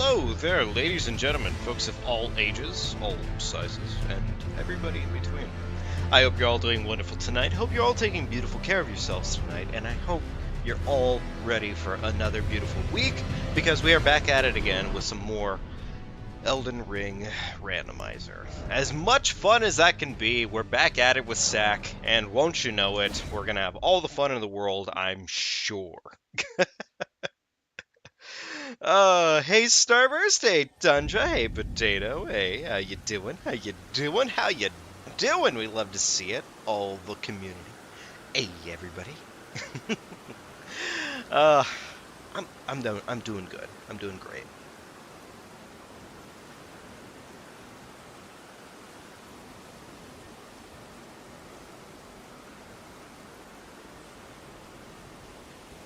Hello there, ladies and gentlemen, folks of all ages, all sizes, and everybody in between. I hope you're all doing wonderful tonight. Hope you're all taking beautiful care of yourselves tonight, and I hope you're all ready for another beautiful week, because we are back at it again with some more Elden Ring Randomizer. As much fun as that can be, we're back at it with Sack, and won't you know it, we're gonna have all the fun in the world, I'm sure. Hey Starburst, hey Tundra, hey Potato, hey, how you doing? How you doing? How you doing? We love to see it, all the community. Hey everybody. uh, I'm doing good. I'm doing great.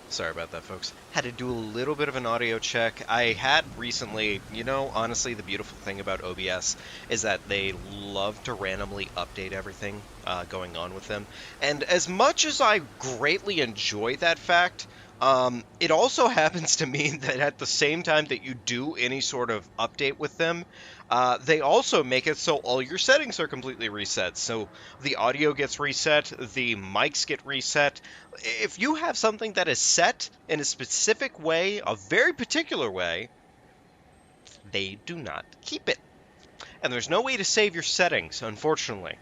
Sorry about that, folks. Had to do a little bit of an audio check. I had recently, honestly, the beautiful thing about OBS is that they love to randomly update everything going on with them. And as much as I greatly enjoy that fact, it also happens to mean that at the same time that you do any sort of update with them, they also make it so all your settings are completely reset. So the audio gets reset, the mics get reset. If you have something that is set in a specific way, a very particular way, they do not keep it. And there's no way to save your settings, unfortunately.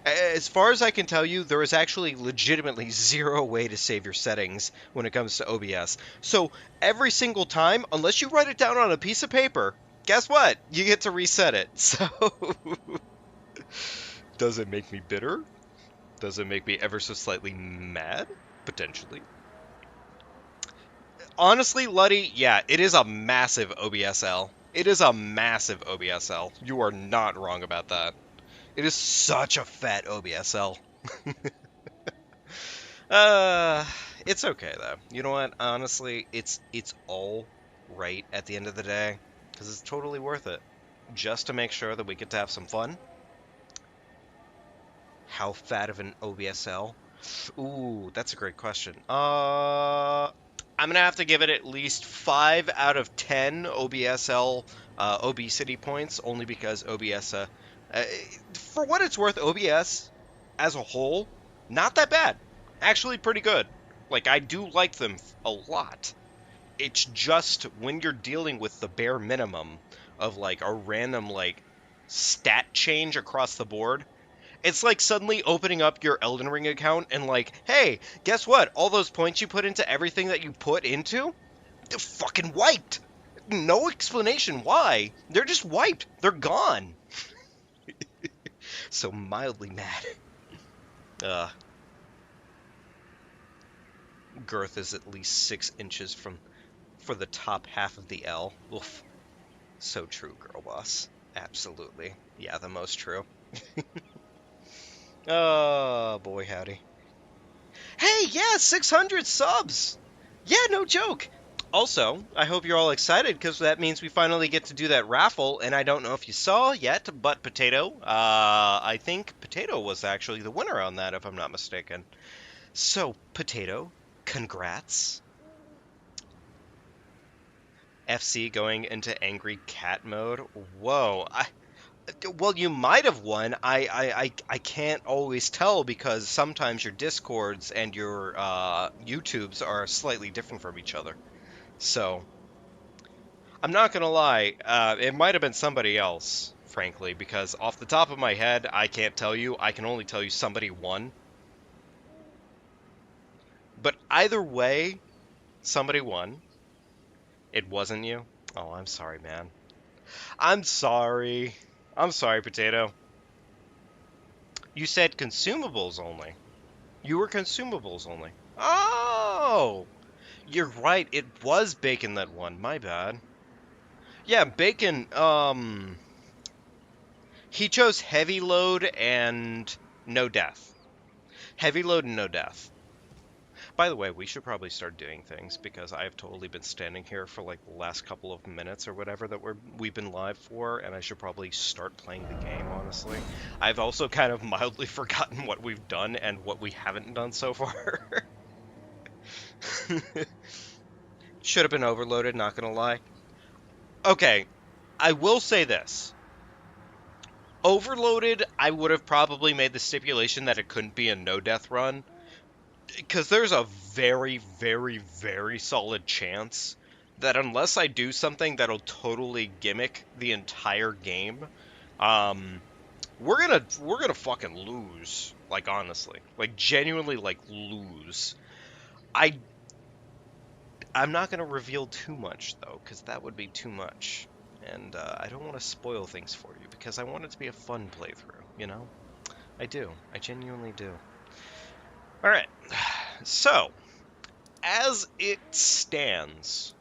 As far as I can tell you, there is actually legitimately zero way to save your settings when it comes to OBS. So every single time, unless you write it down on a piece of paper, guess what? You get to reset it. So does it make me bitter? Does it make me ever so slightly mad? Potentially. Honestly, Luddy, yeah, it is a massive OBSL. It is a massive OBSL. You are not wrong about that. It is such a fat OBSL. Uh, it's okay though. You know what? Honestly, it's all right at the end of the day because it's totally worth it. Just to make sure that we get to have some fun. How fat of an OBSL? Ooh, that's a great question. I'm gonna have to give it at least 5 out of 10 OBSL obesity points, only because uh, for what it's worth, OBS as a whole, not that bad. Actually, pretty good. Like I do like them a lot. It's just when you're dealing with the bare minimum of like a random like stat change across the board, it's like suddenly opening up your Elden Ring account and like, hey, guess what? All those points you put into everything that you put into, they're fucking wiped. No explanation why. They're just wiped. They're gone. So mildly mad. Uh, girth is at least 6 inches for the top half of the L. Oof. So true, girl boss. Absolutely. Yeah, the most true. Oh, boy, howdy. Hey, yeah, 600 subs! Yeah, no joke. Also, I hope you're all excited because that means we finally get to do that raffle. And I don't know if you saw yet, but Potato, I think Potato was actually the winner on that, if I'm not mistaken. So, Potato, congrats. FC going into angry cat mode. Whoa. Well, you might have won. I can't always tell because sometimes your Discords and your YouTubes are slightly different from each other. So, I'm not gonna lie, it might have been somebody else, frankly, because off the top of my head, I can't tell you. I can only tell you somebody won. But either way, somebody won. It wasn't you. Oh, I'm sorry, man. I'm sorry. I'm sorry, Potato. You said consumables only. You were consumables only. Oh! You're right, it was Bacon that won. My bad. Yeah, Bacon, he chose heavy load and no death. Heavy load and no death. By the way, we should probably start doing things because I've totally been standing here for like the last couple of minutes or whatever that we've been live for, and I should probably start playing the game, honestly. I've also kind of mildly forgotten what we've done and what we haven't done so far. Should have been overloaded, not gonna lie. Okay, I will say this. Overloaded, I would have probably made the stipulation that it couldn't be a no-death run, because there's a very, very, very solid chance that unless I do something that'll totally gimmick the entire game, um, we're gonna fucking lose. Like honestly, like genuinely, like lose. I I'm not gonna reveal too much though, because that would be too much, and I don't want to spoil things for you because I want it to be a fun playthrough. You know, I do. I genuinely do. All right, so. As it stands,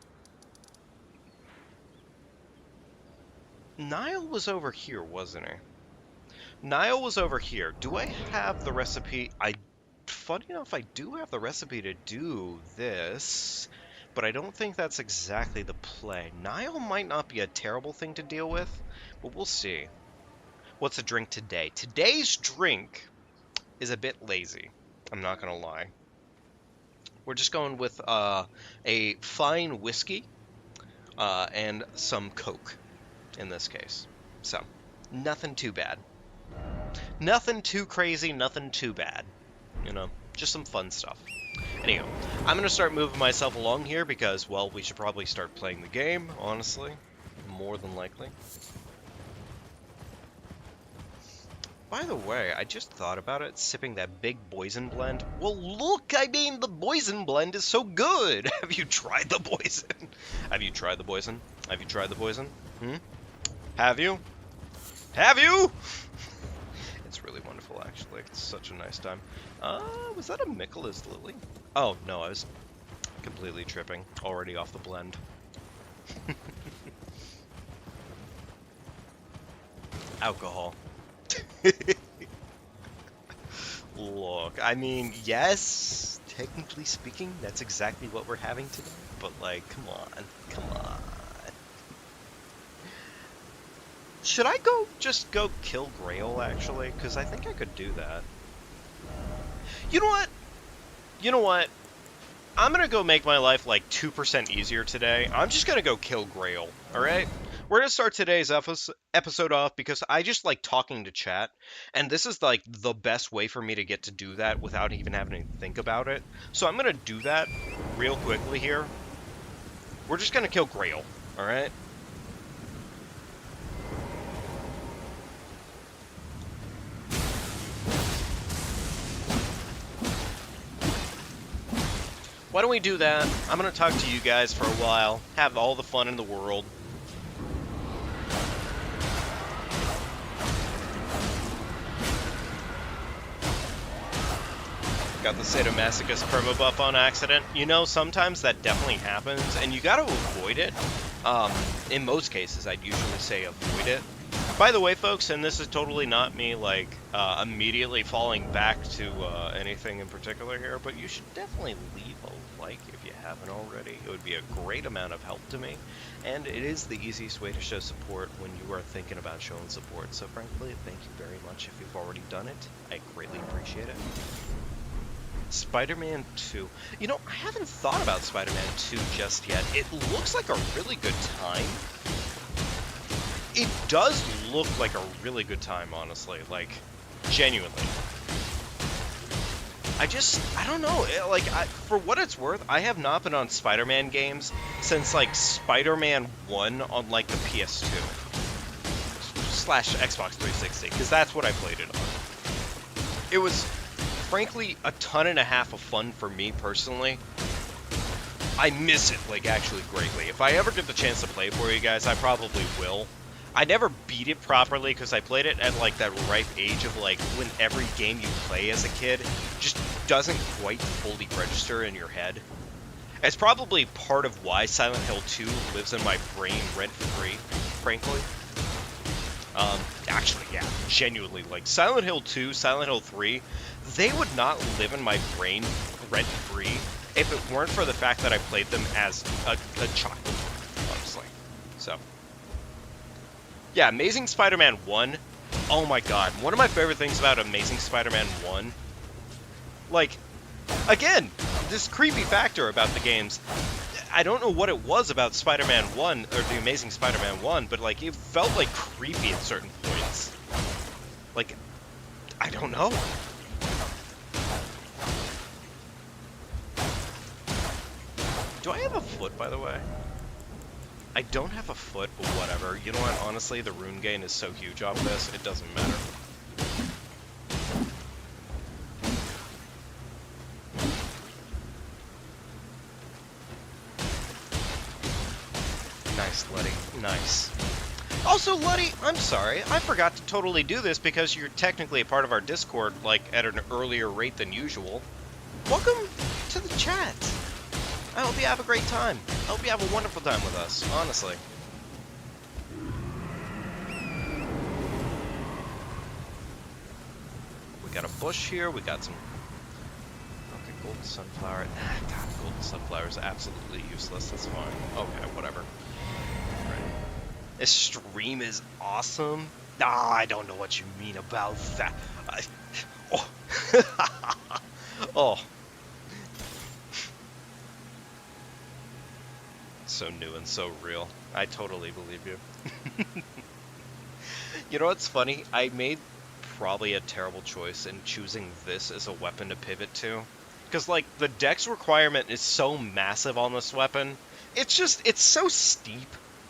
Niall was over here, wasn't he? Niall was over here. Do I have the recipe? Funny enough, I do have the recipe to do this, but I don't think that's exactly the play. Niall might not be a terrible thing to deal with, but we'll see. What's a drink today? Today's drink is a bit lazy. I'm not gonna lie. We're just going with a fine whiskey and some Coke in this case. So, nothing too bad. Nothing too crazy, nothing too bad. You know, just some fun stuff. Anyhow, I'm going to start moving myself along here because, well, we should probably start playing the game, honestly. More than likely. By the way, I just thought about it, sipping that big Boysen blend. Well, look, I mean, the Boysen blend is so good! Have you tried the Boysen? Have you tried the Boysen? Have you tried the Boysen? Have you? Have you? It's really wonderful, actually. It's such a nice time. Was that a Michaelis Lily? Oh, no, I was completely tripping. Already off the blend. Alcohol. Look, I mean, yes, technically speaking, that's exactly what we're having today. But, like, come on. Come on. Should I just go kill Grail, actually? Because I think I could do that. You know what? You know what? I'm going to go make my life like 2% easier today. I'm just going to go kill Grail, alright? We're going to start today's episode off because I just like talking to chat. And this is like the best way for me to get to do that without even having to think about it. So I'm going to do that real quickly here. We're just going to kill Grail, alright? Why don't we do that? I'm going to talk to you guys for a while, have all the fun in the world. Got the Sadomasochist perma buff on accident. You know, sometimes that definitely happens, and you got to avoid it. In most cases, I'd usually say avoid it. By the way, folks, and this is totally not me, like, immediately falling back to anything in particular here, but you should definitely leave a like if you haven't already. It would be a great amount of help to me, and it is the easiest way to show support when you are thinking about showing support. So, frankly, thank you very much if you've already done it. I greatly appreciate it. Spider-Man 2. You know, I haven't thought about Spider-Man 2 just yet. It looks like a really good time. It does look like a really good time, honestly. Like, genuinely. I don't know. For what it's worth, I have not been on Spider-Man games since, like, Spider-Man 1 on, like, the PS2. / Xbox 360, because that's what I played it on. It was, frankly, a ton and a half of fun for me, personally. I miss it, like, actually greatly. If I ever get the chance to play for you guys, I probably will. I never beat it properly because I played it at like that ripe age of like when every game you play as a kid just doesn't quite fully register in your head. It's probably part of why Silent Hill 2 lives in my brain rent-free, frankly. Actually, yeah, genuinely, like Silent Hill 2, Silent Hill 3, they would not live in my brain rent-free if it weren't for the fact that I played them as a child, honestly. So. Yeah, Amazing Spider-Man 1, oh my god, one of my favorite things about Amazing Spider-Man 1, like, again, this creepy factor about the games, I don't know what it was about Spider-Man 1, or the Amazing Spider-Man 1, but, like, it felt, like, creepy at certain points. Like, I don't know. Do I have a foot, by the way? I don't have a foot, but whatever. You know what? Honestly, the rune gain is so huge off this, it doesn't matter. Nice, Letty. Nice. Also, Letty, I'm sorry. I forgot to totally do this because you're technically a part of our Discord, like, at an earlier rate than usual. Welcome to the chat. I hope you have a great time. I hope you have a wonderful time with us, honestly. We got a bush here, we got some... Okay, golden sunflower. God, golden sunflower is absolutely useless, that's fine. Okay, whatever. Right. This stream is awesome. Ah, I don't know what you mean about that. Oh. Oh. So new and so real. I totally believe you. You know what's funny? I made probably a terrible choice in choosing this as a weapon to pivot to. Because, like, the dex requirement is so massive on this weapon. It's so steep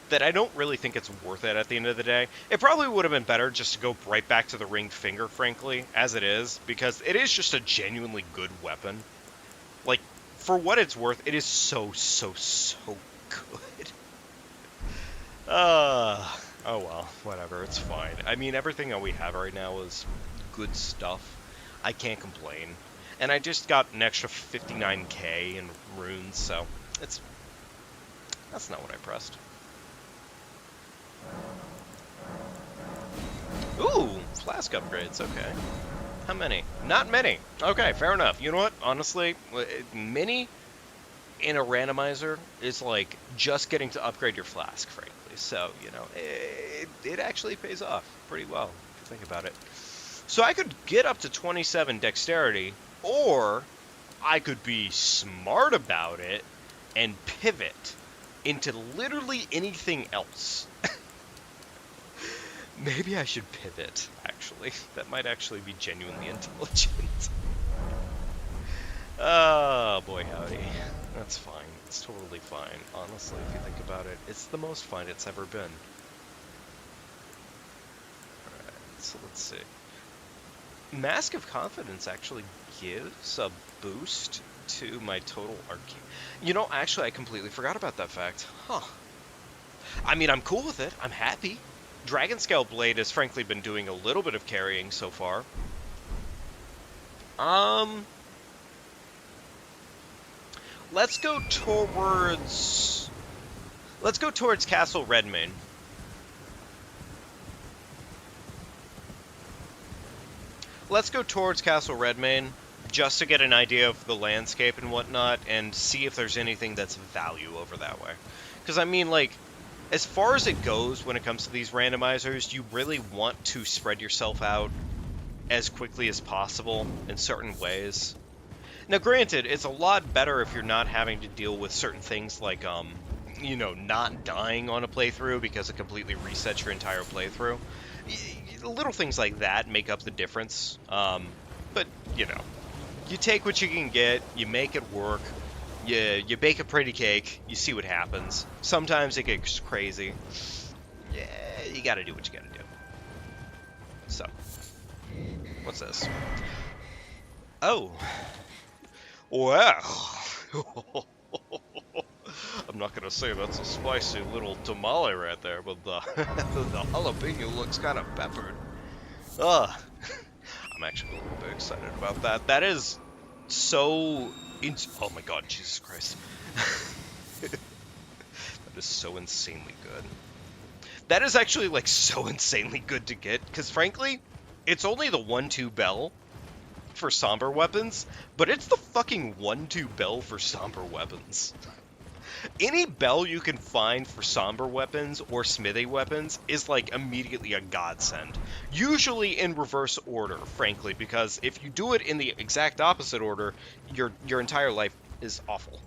that I don't really think it's worth it at the end of the day. It probably would have been better just to go right back to the ringed finger, frankly, as it is. Because it is just a genuinely good weapon. Like, for what it's worth, it is so good. Oh well, whatever, it's fine. I mean, everything that we have right now is good stuff. I can't complain. And I just got an extra 59k in runes, so that's not what I pressed. Ooh, flask upgrades, okay. How many? Not many. Okay, fair enough. You know what? Honestly, many in a randomizer is like just getting to upgrade your flask, frankly. So, you know, it actually pays off pretty well, if you think about it. So I could get up to 27 dexterity, or I could be smart about it and pivot into literally anything else. Maybe I should pivot, actually. That might actually be genuinely intelligent. Oh, boy howdy. That's fine. It's totally fine. Honestly, if you think about it, it's the most fun it's ever been. Alright, so let's see. Mask of Confidence actually gives a boost to my total arcane. You know, actually, I completely forgot about that fact. Huh. I mean, I'm cool with it. I'm happy. Dragon Scale Blade has frankly been doing a little bit of carrying so far. Let's go towards Castle Redmane. Let's go towards Castle Redmane, just to get an idea of the landscape and whatnot, and see if there's anything that's value over that way. Because, I mean, like, as far as it goes when it comes to these randomizers, you really want to spread yourself out as quickly as possible in certain ways. Now, granted, it's a lot better if you're not having to deal with certain things like, you know, not dying on a playthrough because it completely resets your entire playthrough. Little things like that make up the difference. But, you know, you take what you can get, you make it work, you bake a pretty cake, you see what happens. Sometimes it gets crazy. Yeah, you gotta do what you gotta do. So, what's this? Oh. Well, I'm not gonna say that's a spicy little tamale right there, but the jalapeno looks kind of peppered. I'm actually a little bit excited about that. That is so... oh my god, Jesus Christ. That is so insanely good. That is actually, like, so insanely good to get, because frankly, it's only the 1-2 bell for somber weapons, but it's the fucking 1-2 bell for somber weapons. Any bell you can find for somber weapons or smithy weapons is like immediately a godsend. Usually in reverse order, frankly, because if you do it in the exact opposite order, your entire life is awful.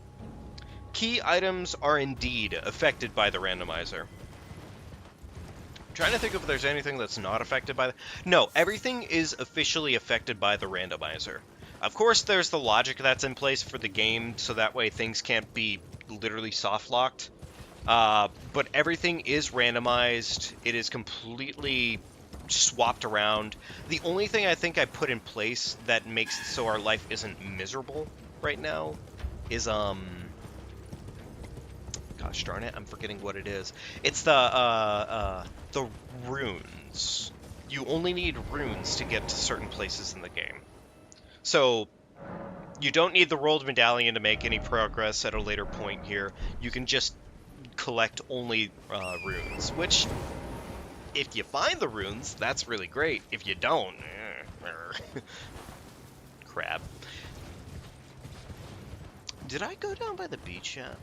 Key items are indeed affected by the randomizer. I'm trying to think if there's anything that's not affected by the... No, everything is officially affected by the randomizer. Of course, there's the logic that's in place for the game, so that way things can't be literally soft-locked. But everything is randomized. It is completely swapped around. The only thing I think I put in place that makes it so our life isn't miserable right now is, gosh darn it, I'm forgetting what it is. It's the runes. You only need runes to get to certain places in the game. So, you don't need the rolled medallion to make any progress at a later point here. You can just collect only runes, which, if you find the runes, that's really great. If you don't, crap. Did I go down by the beach yet?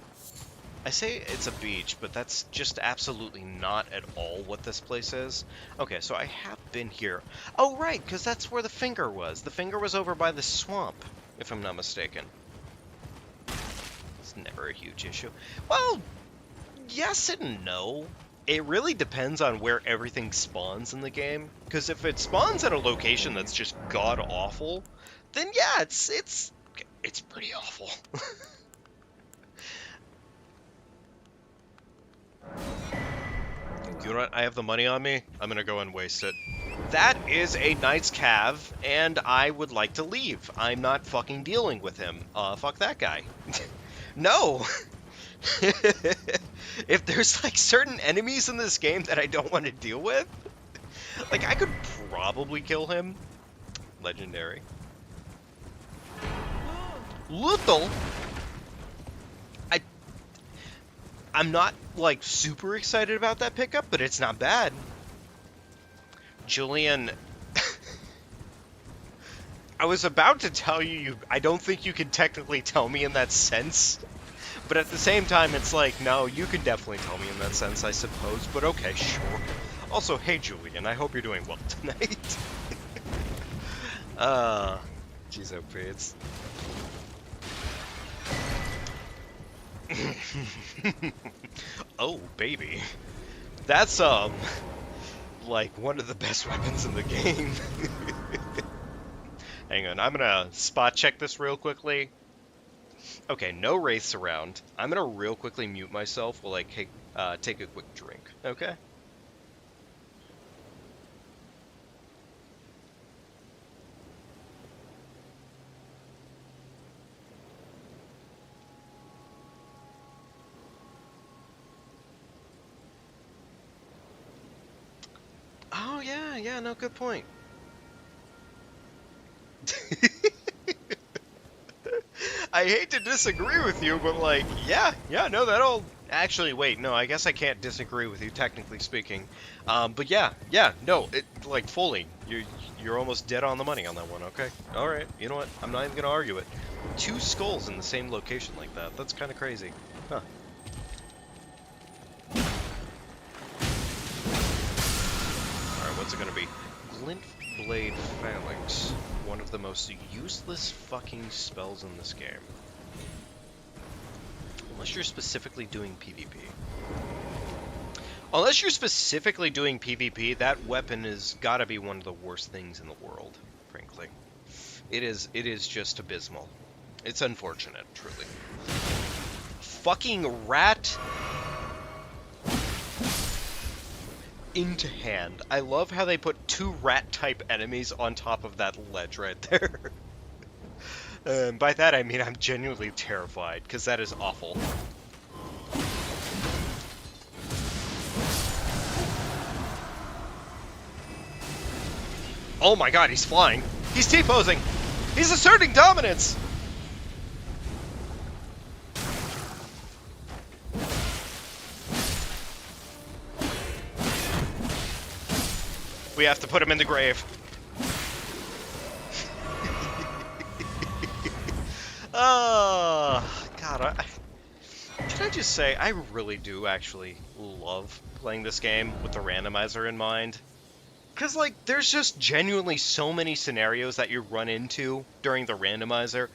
I say it's a beach, but that's just absolutely not at all what this place is. Okay, so I have been here. Oh, right, because that's where the finger was. The finger was over by the swamp, if I'm not mistaken. It's never a huge issue. Well, yes and no. It really depends on where everything spawns in the game. Because if it spawns at a location that's just god-awful, then yeah, it's pretty awful. You know what? I have the money on me. I'm gonna go and waste it. That is a Knight's Cav, and I would like to leave. I'm not fucking dealing with him. Fuck that guy. No! If there's, like, certain enemies in this game that I don't want to deal with, like, I could probably kill him. Legendary. Lethal? I'm not, like, super excited about that pickup, but it's not bad. Julian, I was about to tell you, I don't think you can technically tell me in that sense. But at the same time, it's like, no, you can definitely tell me in that sense, I suppose. But okay, sure. Also, hey, Julian, I hope you're doing well tonight. Jeez, OP, it's... Oh, baby. That's, like, one of the best weapons in the game. Hang on, I'm gonna spot check this real quickly. Okay, no wraiths around. I'm gonna real quickly mute myself while I take a quick drink, okay? Oh, yeah, no, good point. I hate to disagree with you, but, like, yeah, no, that'll... Actually, wait, no, I guess I can't disagree with you, technically speaking. But yeah, no, like, fully. You're almost dead on the money on that one, okay? Alright, you know what? I'm not even gonna argue it. 2 skulls in the same location like that. That's kind of crazy. Huh. Alright, what's it gonna be? Glint Blade Phalanx. One of the most useless fucking spells in this game. Unless you're specifically doing PvP. Unless you're specifically doing PvP, that weapon has gotta be one of the worst things in the world, frankly. It is just abysmal. It's unfortunate, truly. Fucking rat into hand. I love how they put 2 rat-type enemies on top of that ledge right there. By that I mean I'm genuinely terrified, because that is awful. Oh my god, he's flying! He's T-posing! He's asserting dominance! We have to put him in the grave. Oh, God. Can I just say, I really do actually love playing this game with the randomizer in mind. Because, like, there's just genuinely so many scenarios that you run into during the randomizer,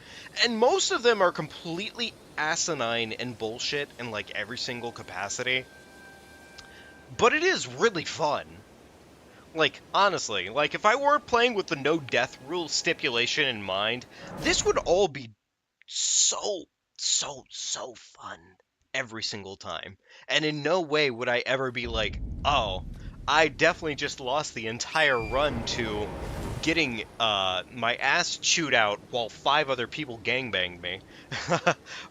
and most of them are completely asinine and bullshit in like every single capacity, but it is really fun. Like, honestly, like if I weren't playing with the no death rule stipulation in mind, this would all be so, so fun every single time. And in no way would I ever be like, oh, I definitely just lost the entire run to getting my ass chewed out while 5 other people gangbanged me.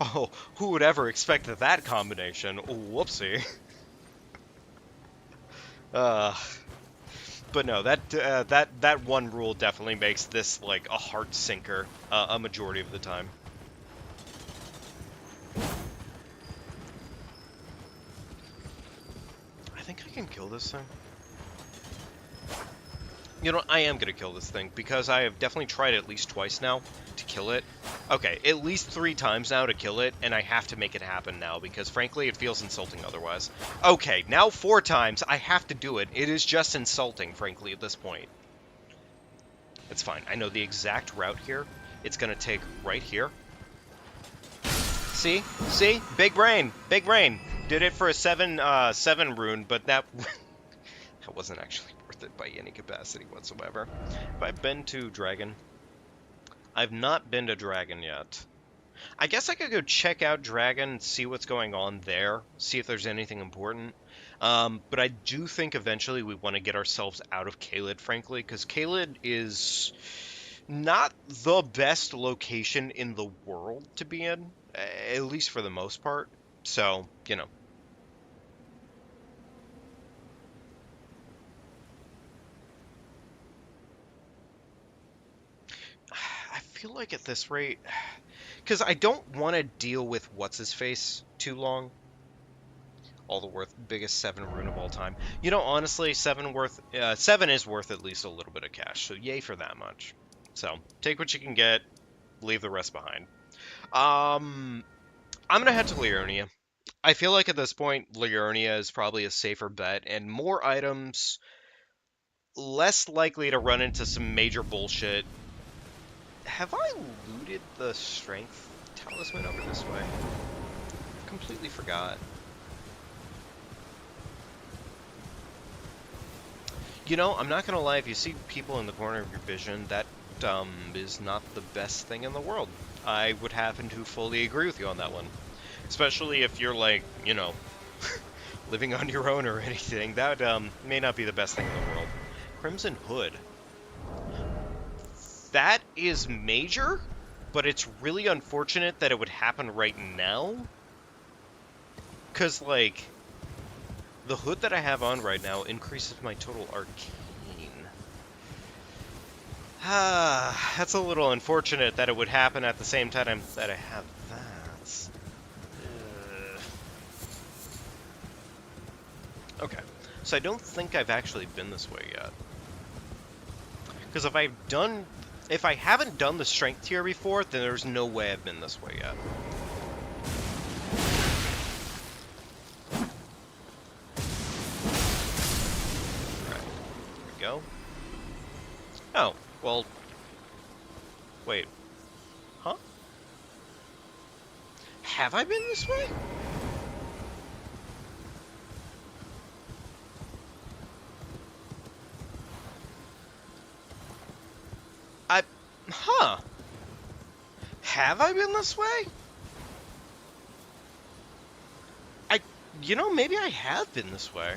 Oh, who would ever expect that combination? Whoopsie. Uh, but no, that one rule definitely makes this like a heart sinker a majority of the time. I think I can kill this thing. You know, I am going to kill this thing, because I have definitely tried at least twice now to kill it. Okay, at least 3 times now to kill it, and I have to make it happen now, because frankly, it feels insulting otherwise. Okay, now 4 times, I have to do it. It is just insulting, frankly, at this point. It's fine. I know the exact route here. It's going to take right here. See? See? Big brain! Big brain! Did it for a 7 rune, but that... that wasn't actually worth it by any capacity whatsoever. Have I been to Dragon? I've not been to Dragon yet. I guess I could go check out Dragon and see what's going on there, see if there's anything important. But I do think eventually we want to get ourselves out of Caelid, frankly, because Caelid is not the best location in the world to be in, at least for the most part. So, you know. I feel like at this rate, because I don't want to deal with what's-his-face too long. All the worth, biggest 7 rune of all time. You know, honestly, 7 is worth at least a little bit of cash, so yay for that much. So, take what you can get, leave the rest behind. I'm gonna head to Liurnia. I feel like at this point, Liurnia is probably a safer bet, and more items, less likely to run into some major bullshit. Have I looted the strength talisman over this way? Completely forgot. You know, I'm not gonna lie, if you see people in the corner of your vision, that is not the best thing in the world. I would happen to fully agree with you on that one. Especially if you're like, you know, living on your own or anything. That may not be the best thing in the world. Crimson Hood. That is major, but it's really unfortunate that it would happen right now. Because, like, the hood that I have on right now increases my total arcane. Ah, that's a little unfortunate that it would happen at the same time that I have that. Okay, so I don't think I've actually been this way yet. Because if I haven't done the strength tier before, then there's no way I've been this way yet. Alright, there we go. Oh, well, wait. Huh? Have I been this way? Huh. Have I been this way? You know, maybe I have been this way.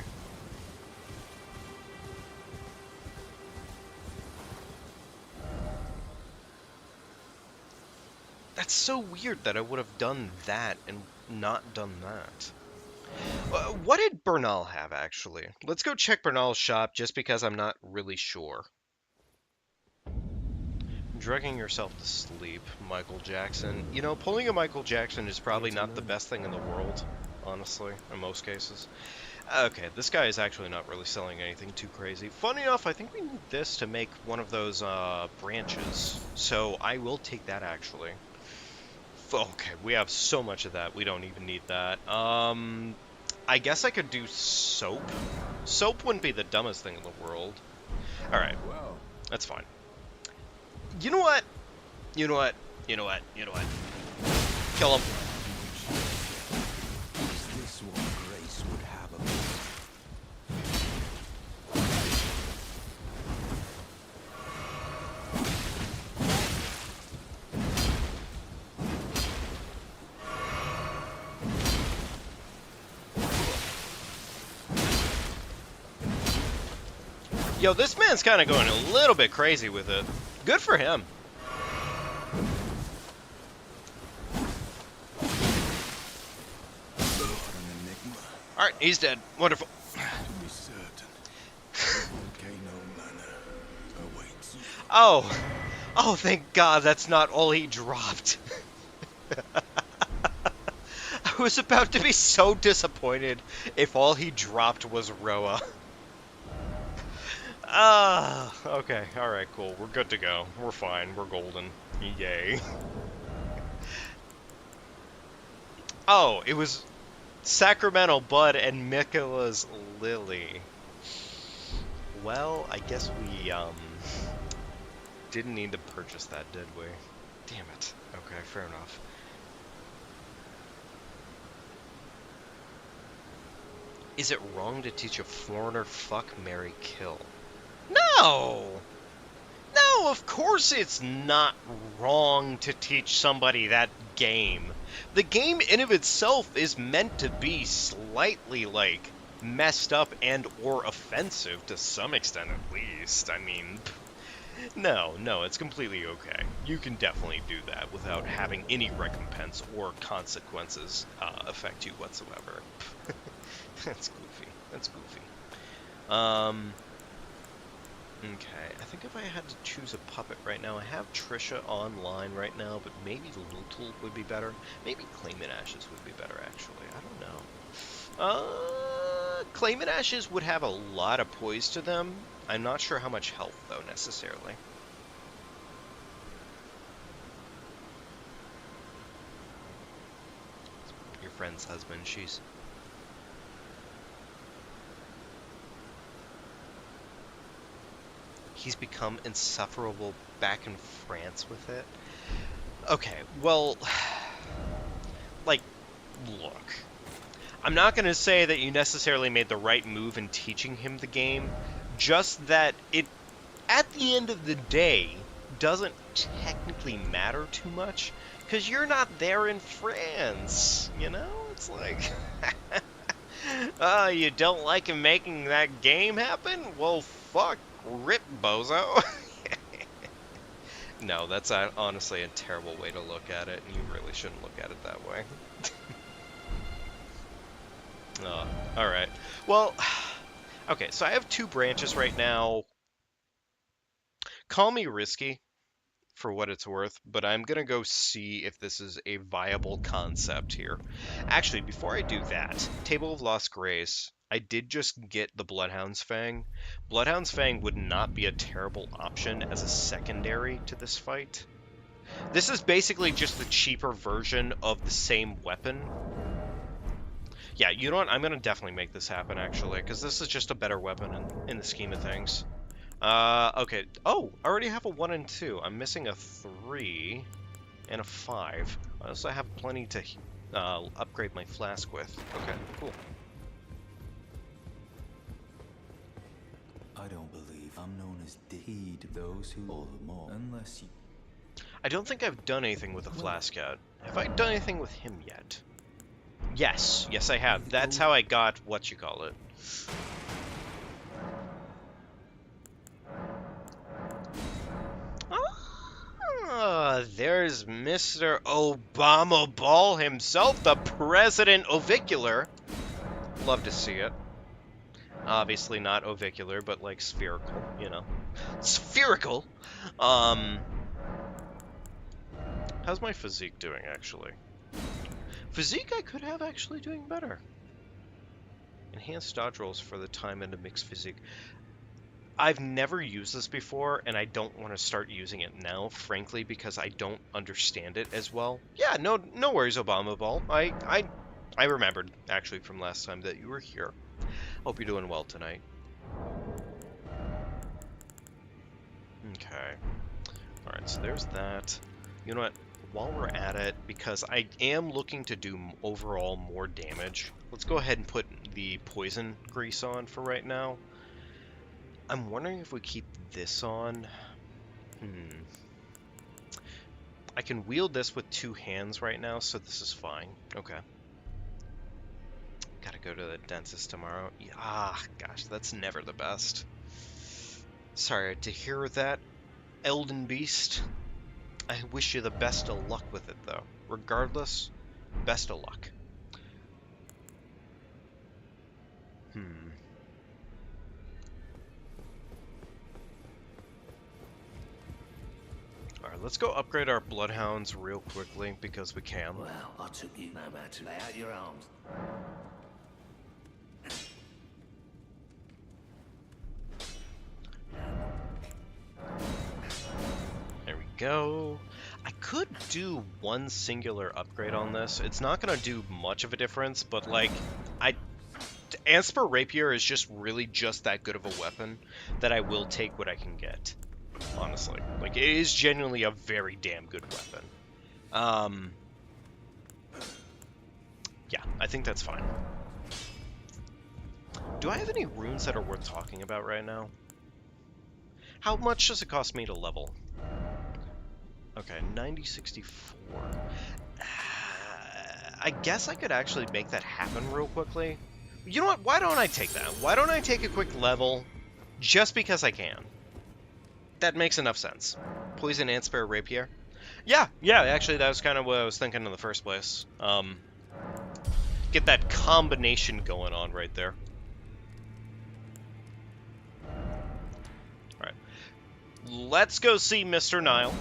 That's so weird that I would have done that and not done that. What did Bernal have, actually? Let's go check Bernal's shop, just because I'm not really sure. Drugging yourself to sleep, Michael Jackson. You know, pulling a Michael Jackson is probably not the best thing in the world, honestly, in most cases. Okay, this guy is actually not really selling anything too crazy. Funny enough, I think we need this to make one of those branches, so I will take that, actually. Okay, we have so much of that, we don't even need that. I guess I could do soap. Soap wouldn't be the dumbest thing in the world. Alright, that's fine. You know what? You know what? You know what? You know what? Kill him. Yo, this man's kind of going a little bit crazy with it. Good for him. Alright, he's dead. Wonderful. To be certain, volcano manor awaits you. Oh. Oh, thank God that's not all he dropped. I was about to be so disappointed if all he dropped was Roa. Ah, okay, alright, cool. We're good to go. We're fine. We're golden. Yay. Oh, it was Sacramento Bud and Michaela's Lily. Well, I guess we, didn't need to purchase that, did we? Damn it. Okay, fair enough. Is it wrong to teach a foreigner fuck, marry, kill? No! No, of course it's not wrong to teach somebody that game. The game in of itself is meant to be slightly, like, messed up and or offensive to some extent at least. I mean, no, it's completely okay. You can definitely do that without having any recompense or consequences affect you whatsoever. That's goofy. That's goofy. Okay, I think if I had to choose a puppet right now, I have Trisha online right now, but maybe Lutul would be better. Maybe Claim and Ashes would be better, actually. I don't know. Claim and Ashes would have a lot of poise to them. I'm not sure how much health, though, necessarily. Your friend's husband, she's... He's become insufferable back in France with it. Okay, well, like, look. I'm not going to say that you necessarily made the right move in teaching him the game, just that it, at the end of the day, doesn't technically matter too much, because you're not there in France, you know? It's like, you don't like him making that game happen? Well, fuck. Rip, bozo. No, that's honestly a terrible way to look at it, and you really shouldn't look at it that way. Alright. Well, okay, so I have 2 branches right now. Call me risky, for what it's worth, but I'm gonna go see if this is a viable concept here. Actually, before I do that, Table of Lost Grace, I did just get the Bloodhound's Fang. Bloodhound's Fang would not be a terrible option as a secondary to this fight. This is basically just the cheaper version of the same weapon. Yeah, you know what? I'm gonna definitely make this happen, actually, because this is just a better weapon in the scheme of things. Okay. Oh, I already have a 1 and 2. I'm missing a 3 and a 5. I also have plenty to upgrade my flask with. Okay, cool. I don't believe I'm known as heed those who all the more unless you. I don't think I've done anything with the flask yet. Have I done anything with him yet? Yes, yes I have. That's how I got what you call it. There's Mr. Obama Ball himself, the President Ovicular. Love to see it. Obviously not ovicular, but like spherical, you know. Spherical! How's my physique doing, actually? Physique I could have actually doing better. Enhanced dodge rolls for the time into mixed physique. I've never used this before, and I don't want to start using it now, frankly, because I don't understand it as well. Yeah, no worries, Obama Ball. I remembered, actually, from last time that you were here. Hope you're doing well tonight. Okay. Alright, so there's that. You know what? While we're at it, because I am looking to do overall more damage, let's go ahead and put the poison grease on for right now. I'm wondering if we keep this on. I can wield this with 2 hands right now, so this is fine. Okay. Gotta go to the dentist tomorrow. Ah, gosh, that's never the best. Sorry to hear that, Elden Beast. I wish you the best of luck with it, though. Regardless, best of luck. Hmm. Alright, let's go upgrade our bloodhounds real quickly because we can. Well, I took you no matter to lay out your arms. There we go. I could do one singular upgrade on this. It's not going to do much of a difference, but like, Ansper Rapier is just really just that good of a weapon that I will take what I can get. Honestly, like it is genuinely a very damn good weapon. Yeah, I think that's fine. Do I have any runes that are worth talking about right now? How much does it cost me to level? Okay, 9064. I guess I could actually make that happen real quickly. You know what? Why don't I take that? Why don't I take a quick level just because I can? That makes enough sense. Poison and Spare Rapier. Yeah, actually that was kind of what I was thinking in the first place. Get that combination going on right there. Alright. Let's go see Mr. Nile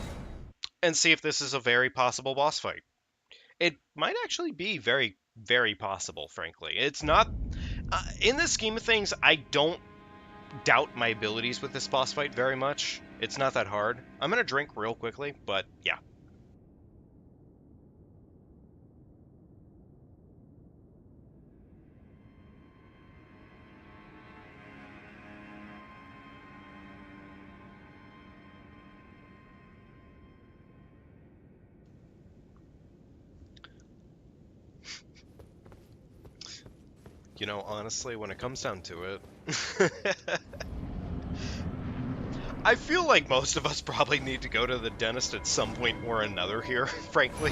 and see if this is a very possible boss fight. It might actually be very, very possible, frankly. It's not... in the scheme of things, I don't doubt my abilities with this boss fight very much. It's not that hard. I'm gonna drink real quickly, but yeah. You know, honestly, when it comes down to it, I feel like most of us probably need to go to the dentist at some point or another here, frankly.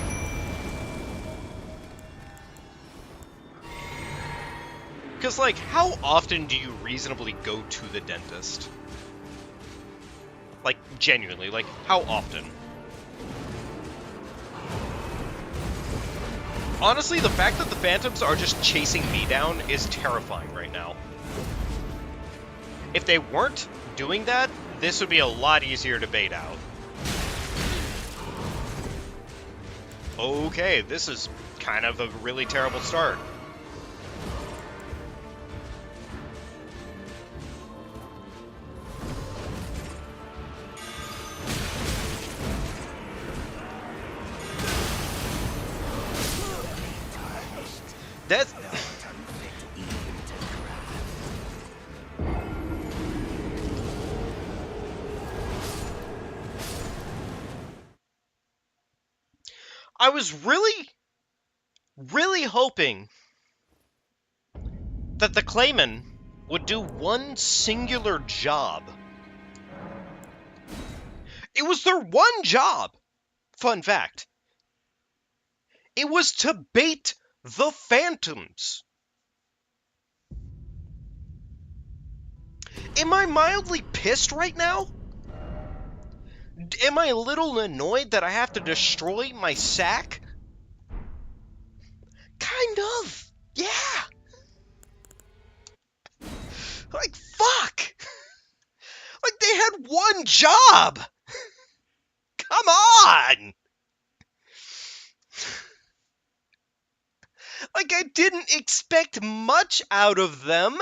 Because, like, how often do you reasonably go to the dentist? Like, genuinely, like, how often? Honestly, the fact that the phantoms are just chasing me down is terrifying right now. If they weren't doing that, this would be a lot easier to bait out. Okay, this is kind of a really terrible start. That's... I was really hoping that the Clayman would do one singular job. It was their one job! Fun fact. It was to bait the phantoms. Am I mildly pissed right now? Am I a little annoyed that I have to destroy my sack? Kind of. Yeah. Like, fuck. Like, they had one job. Come on. Like, I didn't expect much out of them.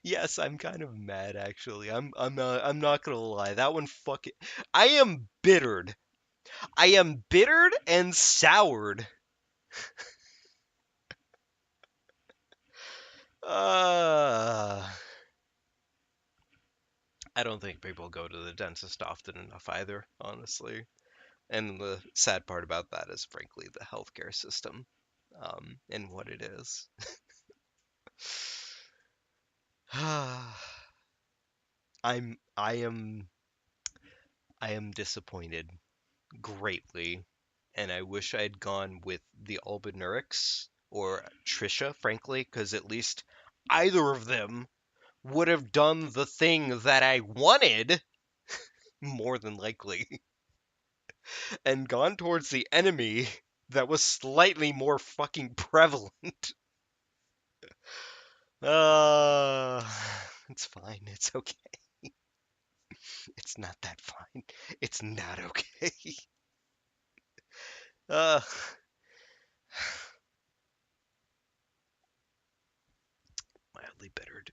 Yes, I'm kind of mad actually. I'm not gonna lie. That one fucking I am bittered. I am bittered and soured. Uh I don't think people go to the dentist often enough either, honestly. And the sad part about that is frankly the healthcare system and what it is. I'm I am I am disappointed greatly, and I wish I had gone with the Albinurix or Trisha, frankly, because at least either of them would have done the thing that I wanted, more than likely, and gone towards the enemy that was slightly more fucking prevalent. Uh, it's fine. It's okay. It's not that fine. It's not okay. Uh, mildly bittered.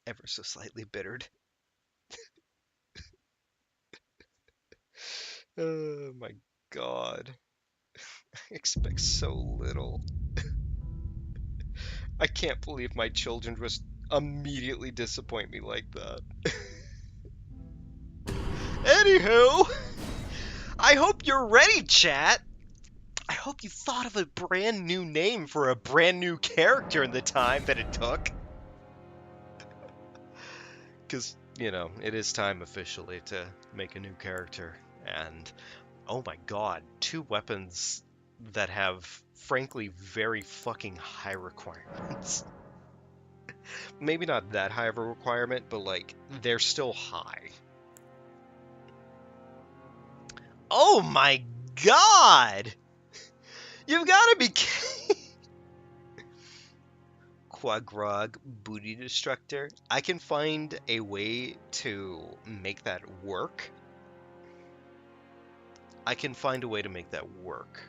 Ever so slightly bittered. Oh my god. I expect so little. I can't believe my children just immediately disappoint me like that. Anywho, I hope you're ready, chat. I hope you thought of a brand new name for a brand new character in the time that it took. Because, it is time officially to make a new character. And, oh my god, two weapons that have, frankly, very fucking high requirements. Maybe not that high of a requirement, but, like, they're still high. Oh my god! You've gotta be kidding! Quagrog Booty Destructor. I can find a way to make that work. I can find a way to make that work.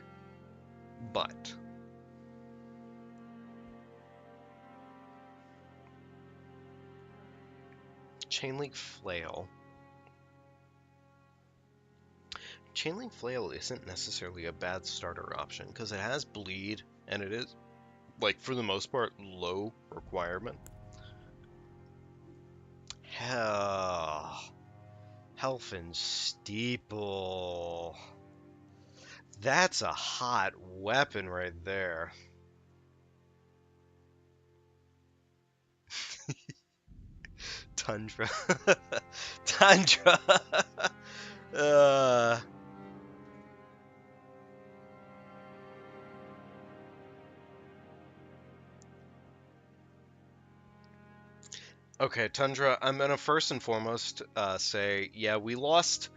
But Chainlink Flail. Chainlink Flail isn't necessarily a bad starter option because it has bleed and it is, like, for the most part, low requirement. Hell. Helfin Steeple. That's a hot weapon right there. Tundra. Tundra. uh, okay, Tundra, I'm gonna first and foremost say, yeah, we lost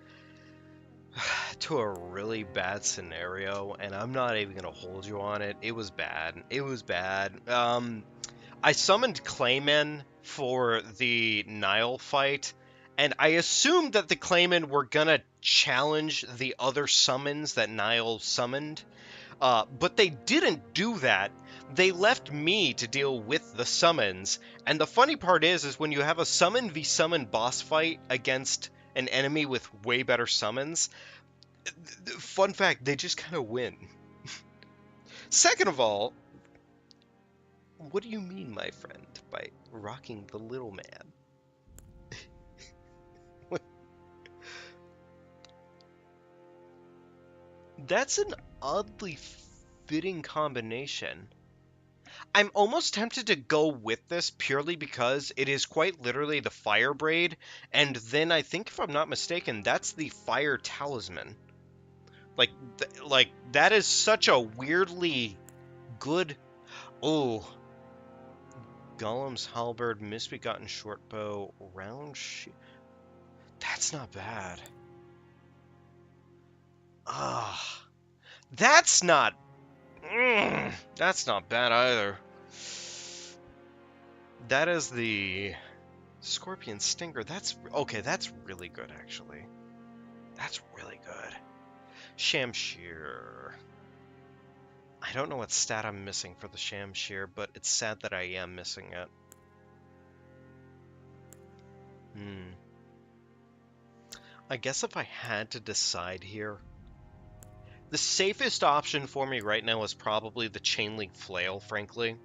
to a really bad scenario, and I'm not even gonna hold you on it. It was bad. It was bad. I summoned Claymen for the Nile fight, and I assumed that the Claymen were gonna challenge the other summons that Nile summoned, but they didn't do that. They left me to deal with the summons, and the funny part is when you have a summon v summon boss fight against an enemy with way better summons, fun fact, they just kind of win. Second of all, what do you mean, my friend, by rocking the little man? That's an oddly fitting combination. I'm almost tempted to go with this purely because it is quite literally the Fire Braid, and then I think, if I'm not mistaken, that's the Fire Talisman. Like that is such a weirdly good. Oh, Golem's Halberd, Misbegotten Shortbow, Round That's not bad. Ah, that's not. That's not bad either. That is the Scorpion Stinger. That's okay. That's really good, actually. That's really good. Shamshear. I don't know what stat I'm missing for the Shamshear, but it's sad that I am missing it. I guess if I had to decide here, the safest option for me right now is probably the Chainlink Flail, frankly.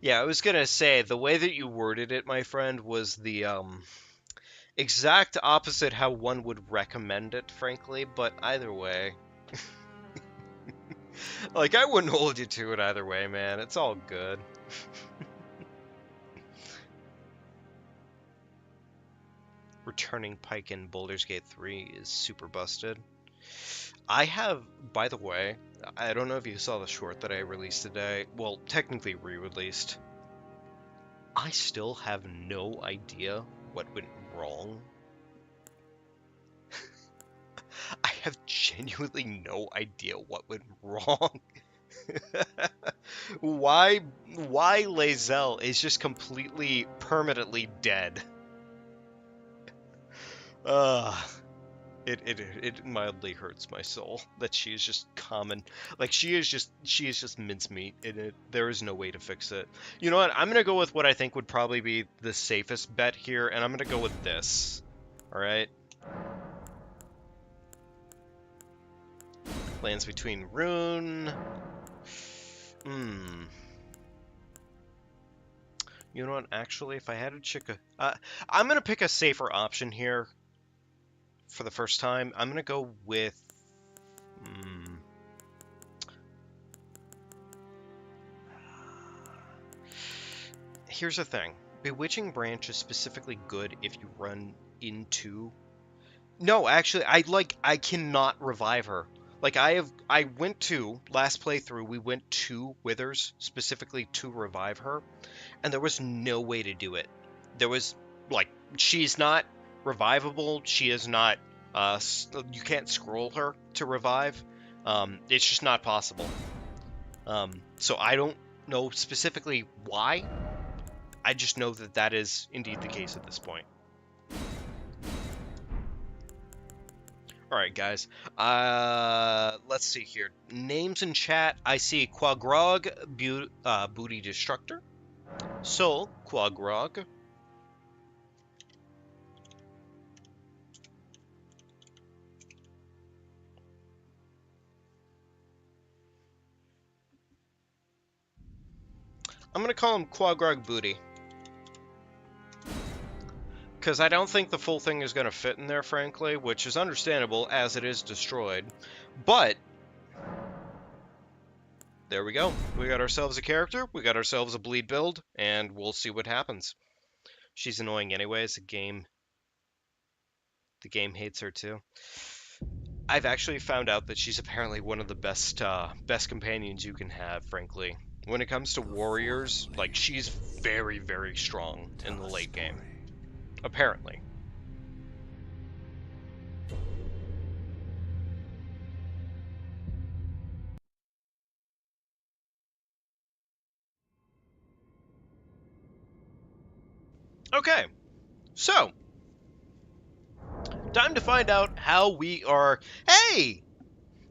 Yeah, I was gonna say, the way that you worded it, my friend, was the exact opposite how one would recommend it, frankly, but either way. Like, I wouldn't hold you to it either way, man. It's all good. Returning Pike in Baldur's Gate 3 is super busted. I have, by the way, I don't know if you saw the short that I released today. Well, technically re-released. I still have no idea what went wrong. I have genuinely no idea what went wrong. Why Lae'zel is just completely permanently dead. Uh it mildly hurts my soul that she is just common. Like she is just mincemeat in it. There is no way to fix it. You know what? I'm gonna go with what I think would probably be the safest bet here, and I'm gonna go with this. Alright. Lands between Rune. Hmm. You know what? Actually, if I had to pick I'm gonna pick a safer option here for the first time. I'm gonna go with. Hmm. Here's the thing. Bewitching Branch is specifically good if you run into. No, actually, I cannot revive her. Like I went to last playthrough. We went to Withers specifically to revive her, and there was no way to do it. There was like she's not revivable. She is not. You can't scroll her to revive. It's just not possible. So I don't know specifically why. I just know that that is indeed the case at this point. All right, guys. Let's see here. Names in chat. I see Quagrog, Booty Destructor. Soul, Quagrog. I'm gonna call him Quagrog Booty. Because I don't think the full thing is gonna fit in there, frankly, which is understandable as it is destroyed. But there we go. We got ourselves a character, we got ourselves a bleed build, and we'll see what happens. She's annoying anyways. The game hates her too. I've actually found out that she's apparently one of the best companions you can have, frankly. When it comes to warriors, like she's very, very strong in the late game. Apparently. Okay, so time to find out how we are. Hey!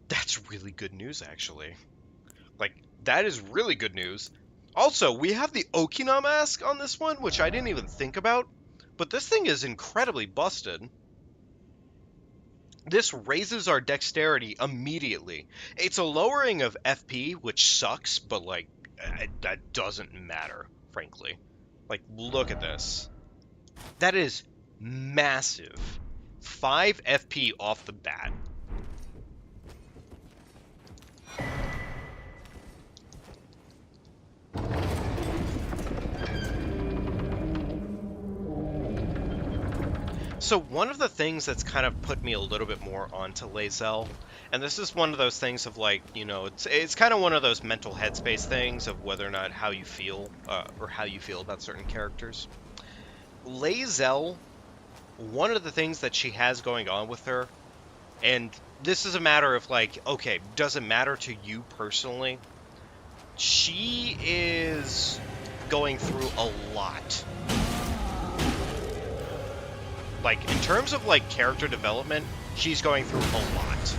That's really good news, actually. Like, that is really good news. Also, we have the Okina mask on this one, which I didn't even think about. But this thing is incredibly busted. This raises our dexterity immediately. It's a lowering of FP, which sucks, but, like, that doesn't matter, frankly. Like, look at this. That is massive. 5 FP off the bat. So one of the things that's kind of put me a little bit more onto Lae'zel, and this is one of those things of like, you know, it's kind of one of those mental headspace things of whether or not how you feel or how you feel about certain characters. Lae'zel, one of the things that she has going on with her, and this is a matter of like, okay, does it matter to you personally? She is going through a lot. Like, in terms of, like, character development, she's going through a lot.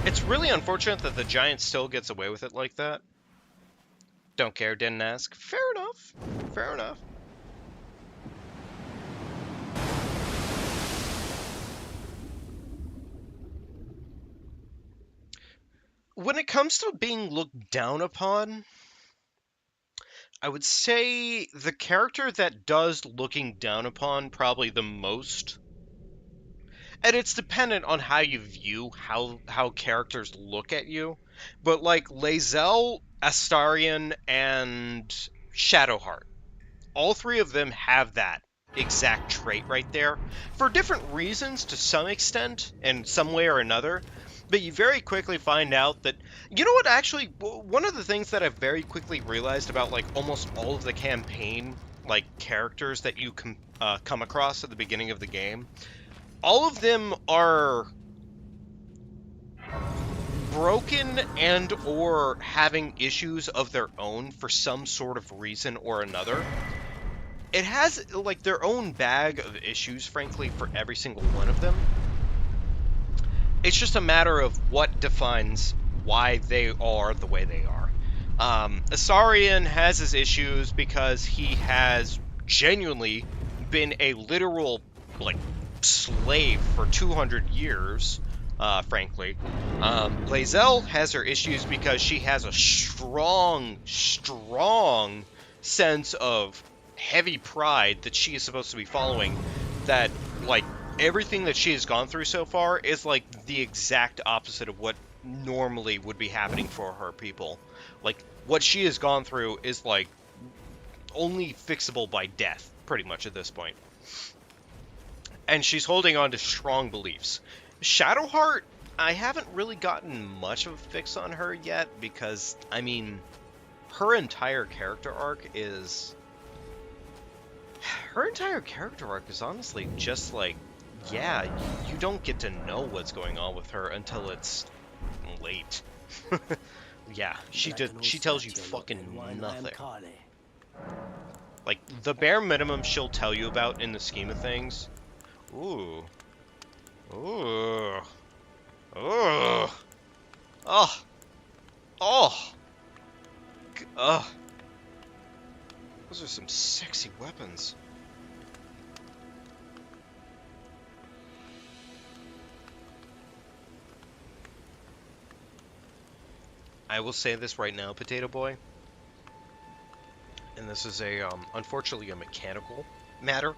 It's really unfortunate that the giant still gets away with it like that. Don't care, didn't ask. Fair enough. Fair enough. When it comes to being looked down upon, I would say the character that does looking down upon probably the most, and it's dependent on how you view how characters look at you, but like Lae'zel, Astarion, and Shadowheart, all three of them have that exact trait right there for different reasons to some extent in some way or another. But you very quickly find out that, you know what, actually, one of the things that I've very quickly realized about like almost all of the campaign like characters that you come across at the beginning of the game, all of them are broken and or having issues of their own for some sort of reason or another. It has like their own bag of issues, frankly, for every single one of them. It's just a matter of what defines why they are the way they are. Asarian has his issues because he has genuinely been a literal like slave for 200 years. Frankly, Lae'zel has her issues because she has a strong sense of heavy pride that she is supposed to be following, that like everything that she has gone through so far is like the exact opposite of what normally would be happening for her people. Like what she has gone through is like only fixable by death pretty much at this point. And she's holding on to strong beliefs. Shadowheart, I haven't really gotten much of a fix on her yet because I mean her entire character arc is honestly just like, yeah, you don't get to know what's going on with her until it's late. Yeah, she tells you fucking nothing. Like, the bare minimum she'll tell you about in the scheme of things. Ooh. Ooh. Ooh. Oh. Oh. Ugh. Those are some sexy weapons. I will say this right now, Potato Boy, and this is unfortunately a mechanical matter.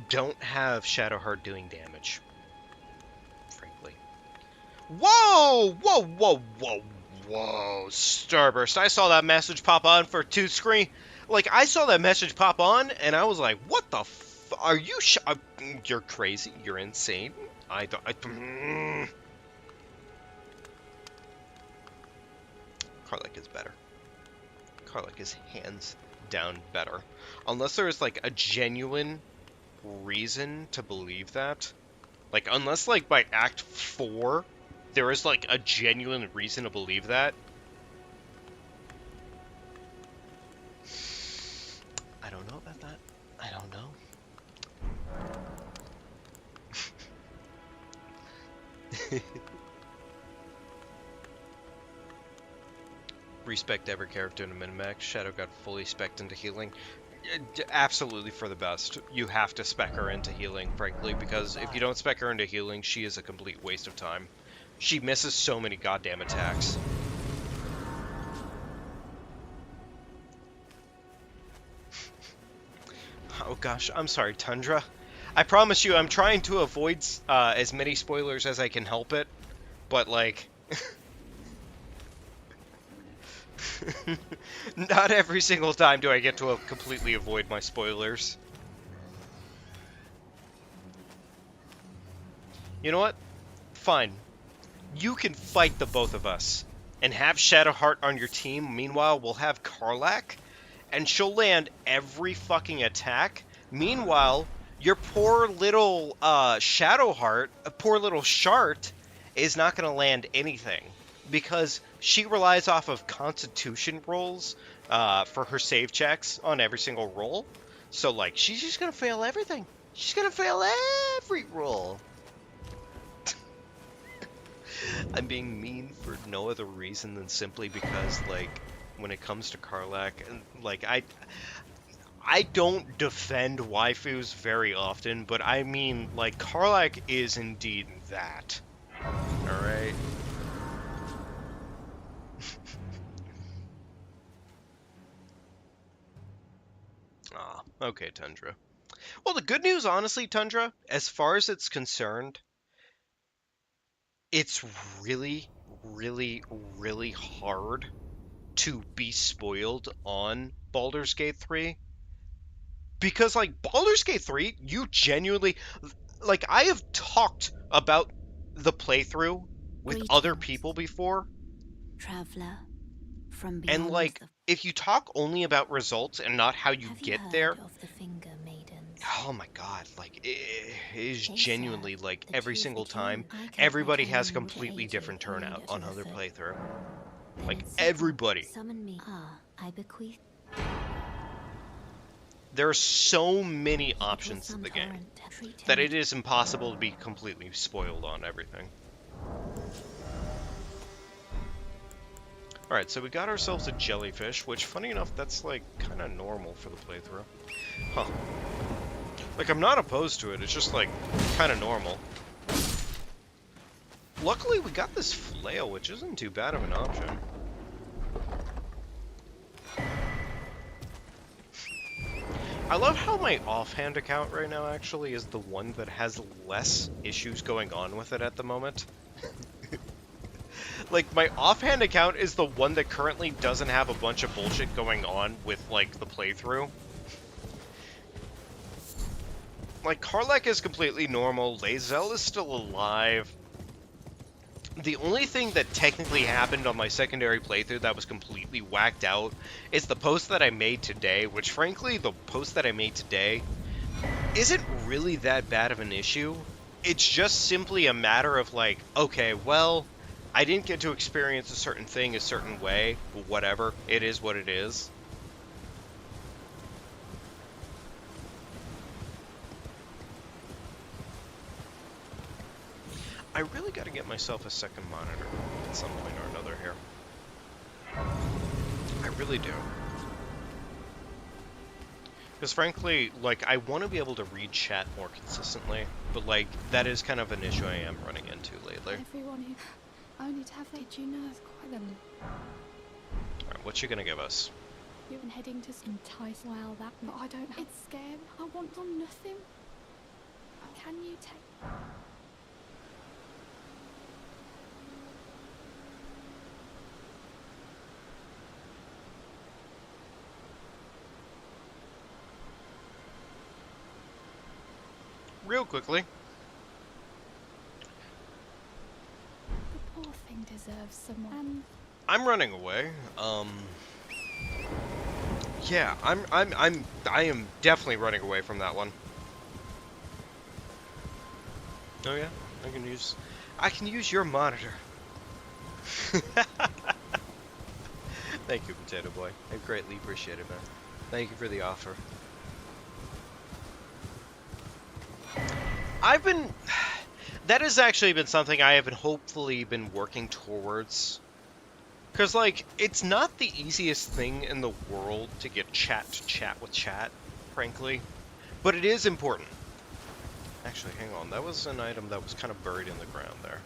Don't have Shadowheart doing damage, frankly. Whoa! Whoa, whoa, whoa, whoa, Starburst. I saw that message pop on for 2 screen. Like, I saw that message pop on, and I was like, what the are you you're crazy. You're insane. Karlach is better. Karlach is hands down better. Unless there is, like, a genuine reason to believe that. Like, unless, like, by Act 4, there is, like, a genuine reason to believe that. I don't know about that. I don't know. Respect every character in a minimax. Shadow got fully spec'd into healing. Absolutely for the best. You have to spec her into healing, frankly, because if you don't spec her into healing, she is a complete waste of time. She misses so many goddamn attacks. Oh gosh, I'm sorry, Tundra. I promise you, I'm trying to avoid as many spoilers as I can help it, but like... not every single time do I get to completely avoid my spoilers. You know what? Fine. You can fight the both of us, and have Shadowheart on your team. Meanwhile, we'll have Karlach, and she'll land every fucking attack. Meanwhile, your poor little Shadowheart, a poor little Shart, is not going to land anything, because she relies off of Constitution rolls for her save checks on every single roll. So, like, she's just going to fail everything. She's going to fail every roll. I'm being mean for no other reason than simply because, like, when it comes to Karlach, like, I don't defend waifus very often, but I mean, like, Karlach is indeed that. Alright? Okay, Tundra. Well, the good news, honestly, Tundra, as far as it's concerned, it's really, really, really hard to be spoiled on Baldur's Gate 3. Because, like, Baldur's Gate 3, you genuinely. Like, I have talked about the playthrough with other Greetings, people before, traveler from and, beyond like, the... if you talk only about results and not how you Have you get heard there, of the Finger Maidens? oh my god, like, it is They serve genuinely, like, the every two single for time, two. I can everybody has a pretend to completely aid you different in turnout to on the other third. playthrough. Then Like, it's simple. everybody. Summon me. I bequeath. There are so many It was options in some the game torrent. Treat that him it is impossible to be completely spoiled on everything. Alright, so we got ourselves a jellyfish, which, funny enough, that's, like, kind of normal for the playthrough. Huh. Like, I'm not opposed to it, it's just, like, kind of normal. Luckily, we got this flail, which isn't too bad of an option. I love how my offhand account right now, actually, is the one that has less issues going on with it at the moment. Like, my offhand account is the one that currently doesn't have a bunch of bullshit going on with, like, the playthrough. Like, Karlach is completely normal, Lae'zel is still alive. The only thing that technically happened on my secondary playthrough that was completely whacked out is the post that I made today, which, frankly, the post that I made today isn't really that bad of an issue. It's just simply a matter of, like, okay, well, I didn't get to experience a certain thing a certain way, but whatever, it is what it is. I really gotta get myself a second monitor at some point or another here. I really do. Because frankly, like, I want to be able to read chat more consistently, but, like, that is kind of an issue I am running into lately. Everyone who only to have did you know it's quite Alright, what you gonna give us? you've been heading to entice well that but I don't it's scared. I want on nothing. Can you take Real quickly. the poor thing deserves someone I'm running away. Yeah, I am definitely running away from that one. Oh yeah, I can use your monitor. Thank you, Potato Boy. I greatly appreciate it, man. Thank you for the offer. That has actually been something I have hopefully been working towards. Because, like, it's not the easiest thing in the world to get chat to chat with chat, frankly. But it is important. Actually, hang on. That was an item that was kind of buried in the ground there.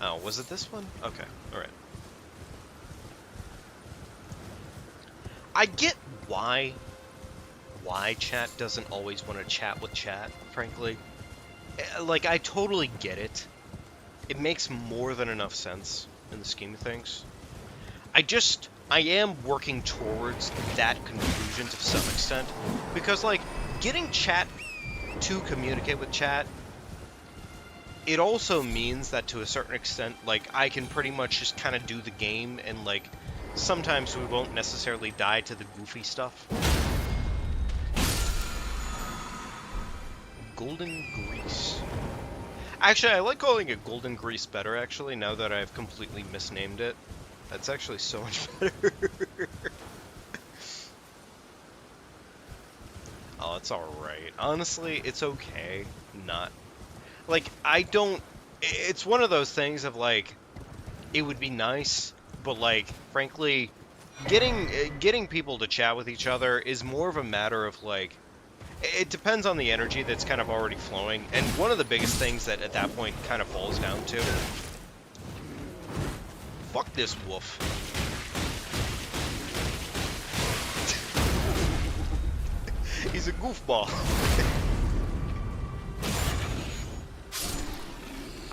Oh, was it this one? Okay, alright. I get why chat doesn't always want to chat with chat, frankly. Like, I totally get it. It makes more than enough sense in the scheme of things. I am working towards that conclusion to some extent. Because, like, getting chat to communicate with chat, it also means that to a certain extent, like, I can pretty much just kind of do the game and, like, sometimes we won't necessarily die to the goofy stuff. Golden Grease. Actually, I like calling it Golden Grease better, actually, now that I've completely misnamed it. That's actually so much better. Oh, it's alright. Honestly, it's okay. Not. Like, I don't... It's one of those things of, like, it would be nice, but, like, frankly, getting people to chat with each other is more of a matter of, like, it depends on the energy that's kind of already flowing, and one of the biggest things that at that point kind of falls down to... Fuck this wolf. He's a goofball.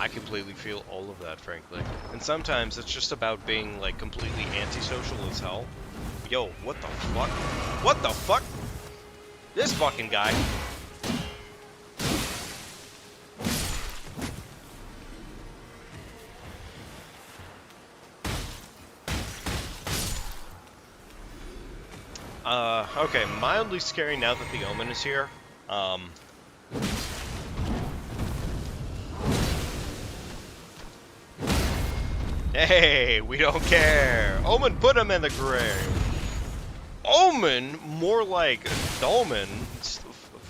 I completely feel all of that, frankly. And sometimes it's just about being, like, completely antisocial as hell. Yo, what the fuck? What the fuck? This fucking guy. Okay, mildly scary now that the Omen is here. Hey, we don't care. Omen, put him in the grave. Omen? More like Dolman.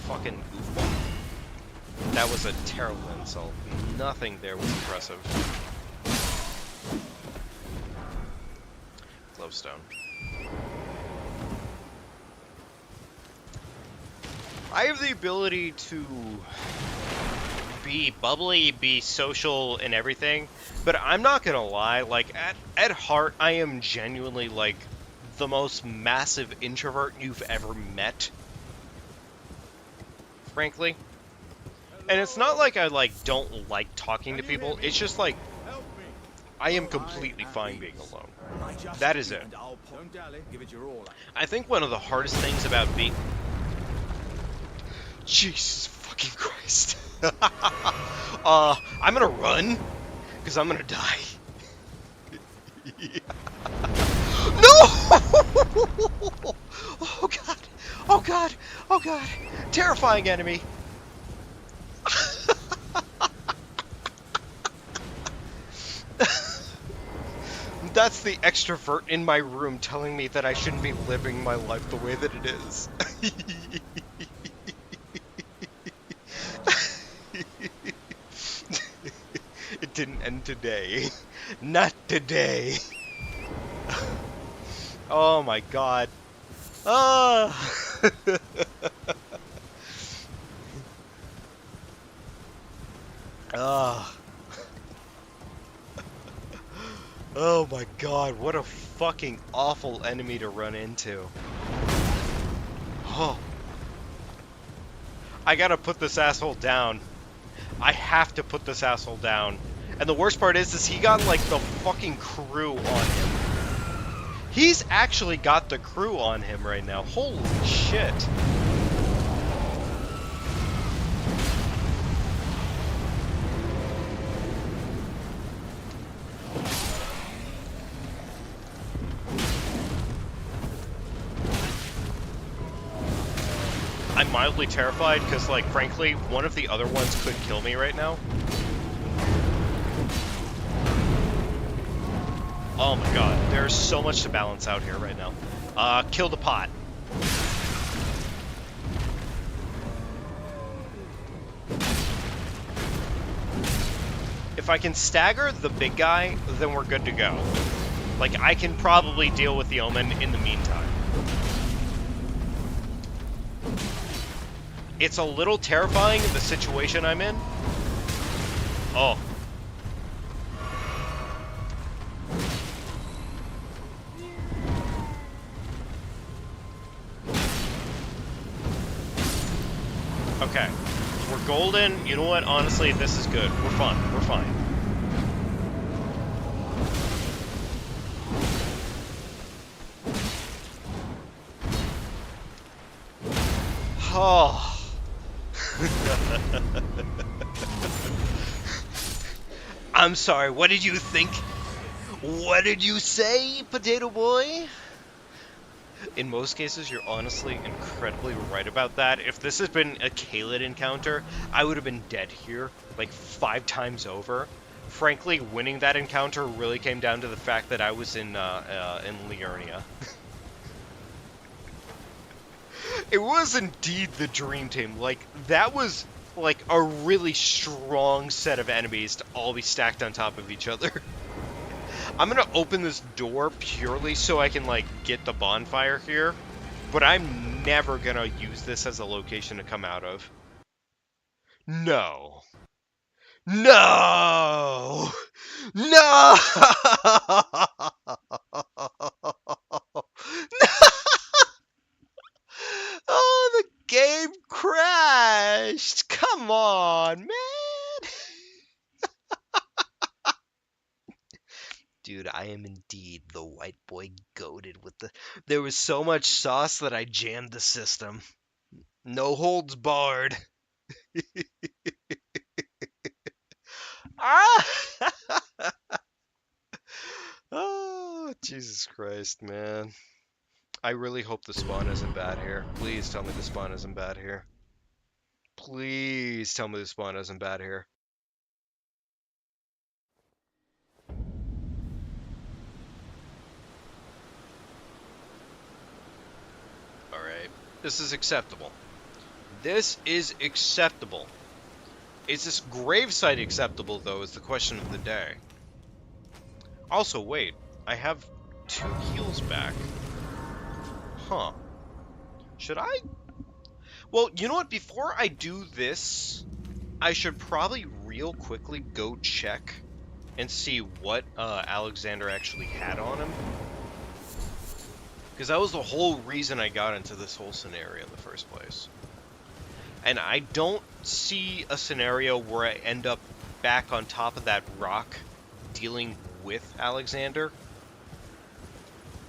Fucking goofball. That was a terrible insult. Nothing there was impressive. Glowstone. I have the ability to be bubbly, be social, and everything, but I'm not gonna lie, like, at heart, I am genuinely, like, the most massive introvert you've ever met. Frankly. And it's not like I, like, don't like talking to people, it's just, like, I am completely fine being alone. That is it. I think one of the hardest things about being... Jesus fucking Christ. I'm gonna run, because I'm gonna die. No! Oh god! Oh god! Oh god! Terrifying enemy! That's the extrovert in my room telling me that I shouldn't be living my life the way that it is. It didn't end today. Not today. Oh my god. Ah. Ah. Oh my god, what a fucking awful enemy to run into. Oh. I gotta put this asshole down. I have to put this asshole down. And the worst part is he got, like, the fucking crew on him. He's actually got the crew on him right now. Holy shit. I'm mildly terrified because, like, frankly, one of the other ones could kill me right now. Oh my god, there's so much to balance out here right now. Kill the pot. If I can stagger the big guy, then we're good to go. Like, I can probably deal with the Omen in the meantime. It's a little terrifying, the situation I'm in. Oh. Okay. We're golden. You know what? Honestly, this is good. We're fine. We're fine. Oh. I'm sorry, what did you think? What did you say, potato boy? In most cases, you're honestly incredibly right about that. If this had been a Kaled encounter, I would have been dead here, like 5 times over. Frankly, winning that encounter really came down to the fact that I was in Liurnia. It was indeed the dream team. Like, that was, like, a really strong set of enemies to all be stacked on top of each other. I'm gonna open this door purely so I can, like, get the bonfire here, but I'm never gonna use this as a location to come out of. No. No! No! Oh, the game crashed! Come on, man! Dude, I am indeed the white boy goated with the... There was so much sauce that I jammed the system. No holds barred. Ah! Oh, Jesus Christ, man. I really hope the spawn isn't bad here. Please tell me the spawn isn't bad here. Please tell me the spawn isn't bad here. Alright. This is acceptable. This is acceptable. Is this gravesite acceptable, though, is the question of the day. Also, wait. I have 2 heals back. Huh. Should I? Well, you know what? Before I do this, I should probably real quickly go check and see what Alexander actually had on him. Because that was the whole reason I got into this whole scenario in the first place. And I don't see a scenario where I end up back on top of that rock dealing with Alexander.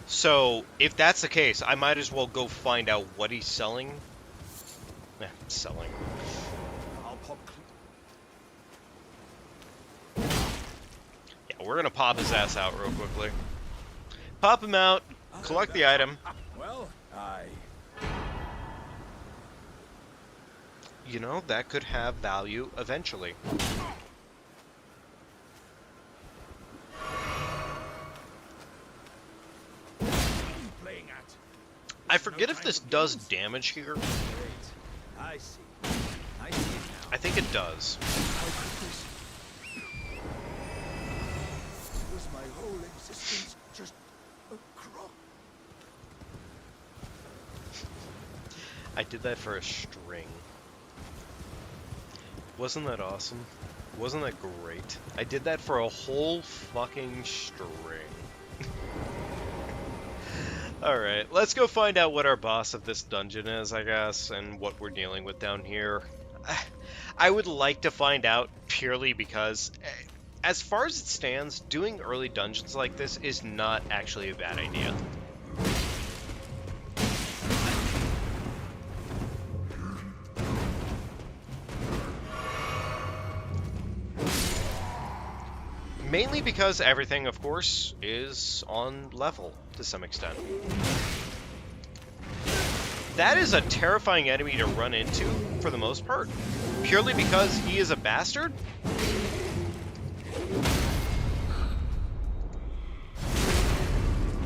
So, if that's the case, I might as well go find out what he's selling. Selling. Yeah, we're gonna pop his ass out real quickly. Pop him out, collect the item. Well, You know, that could have value eventually. playing at. I forget if this does damage here. Great. I see. I see it now. I think it does. Was my whole existence just a crock? I did that for a string. Wasn't that awesome? Wasn't that great? I did that for a whole fucking string. Alright, let's go find out what our boss of this dungeon is, I guess, and what we're dealing with down here. I would like to find out purely because, as far as it stands, doing early dungeons like this is not actually a bad idea. Mainly because everything, of course, is on level to some extent. That is a terrifying enemy to run into, for the most part. Purely because he is a bastard?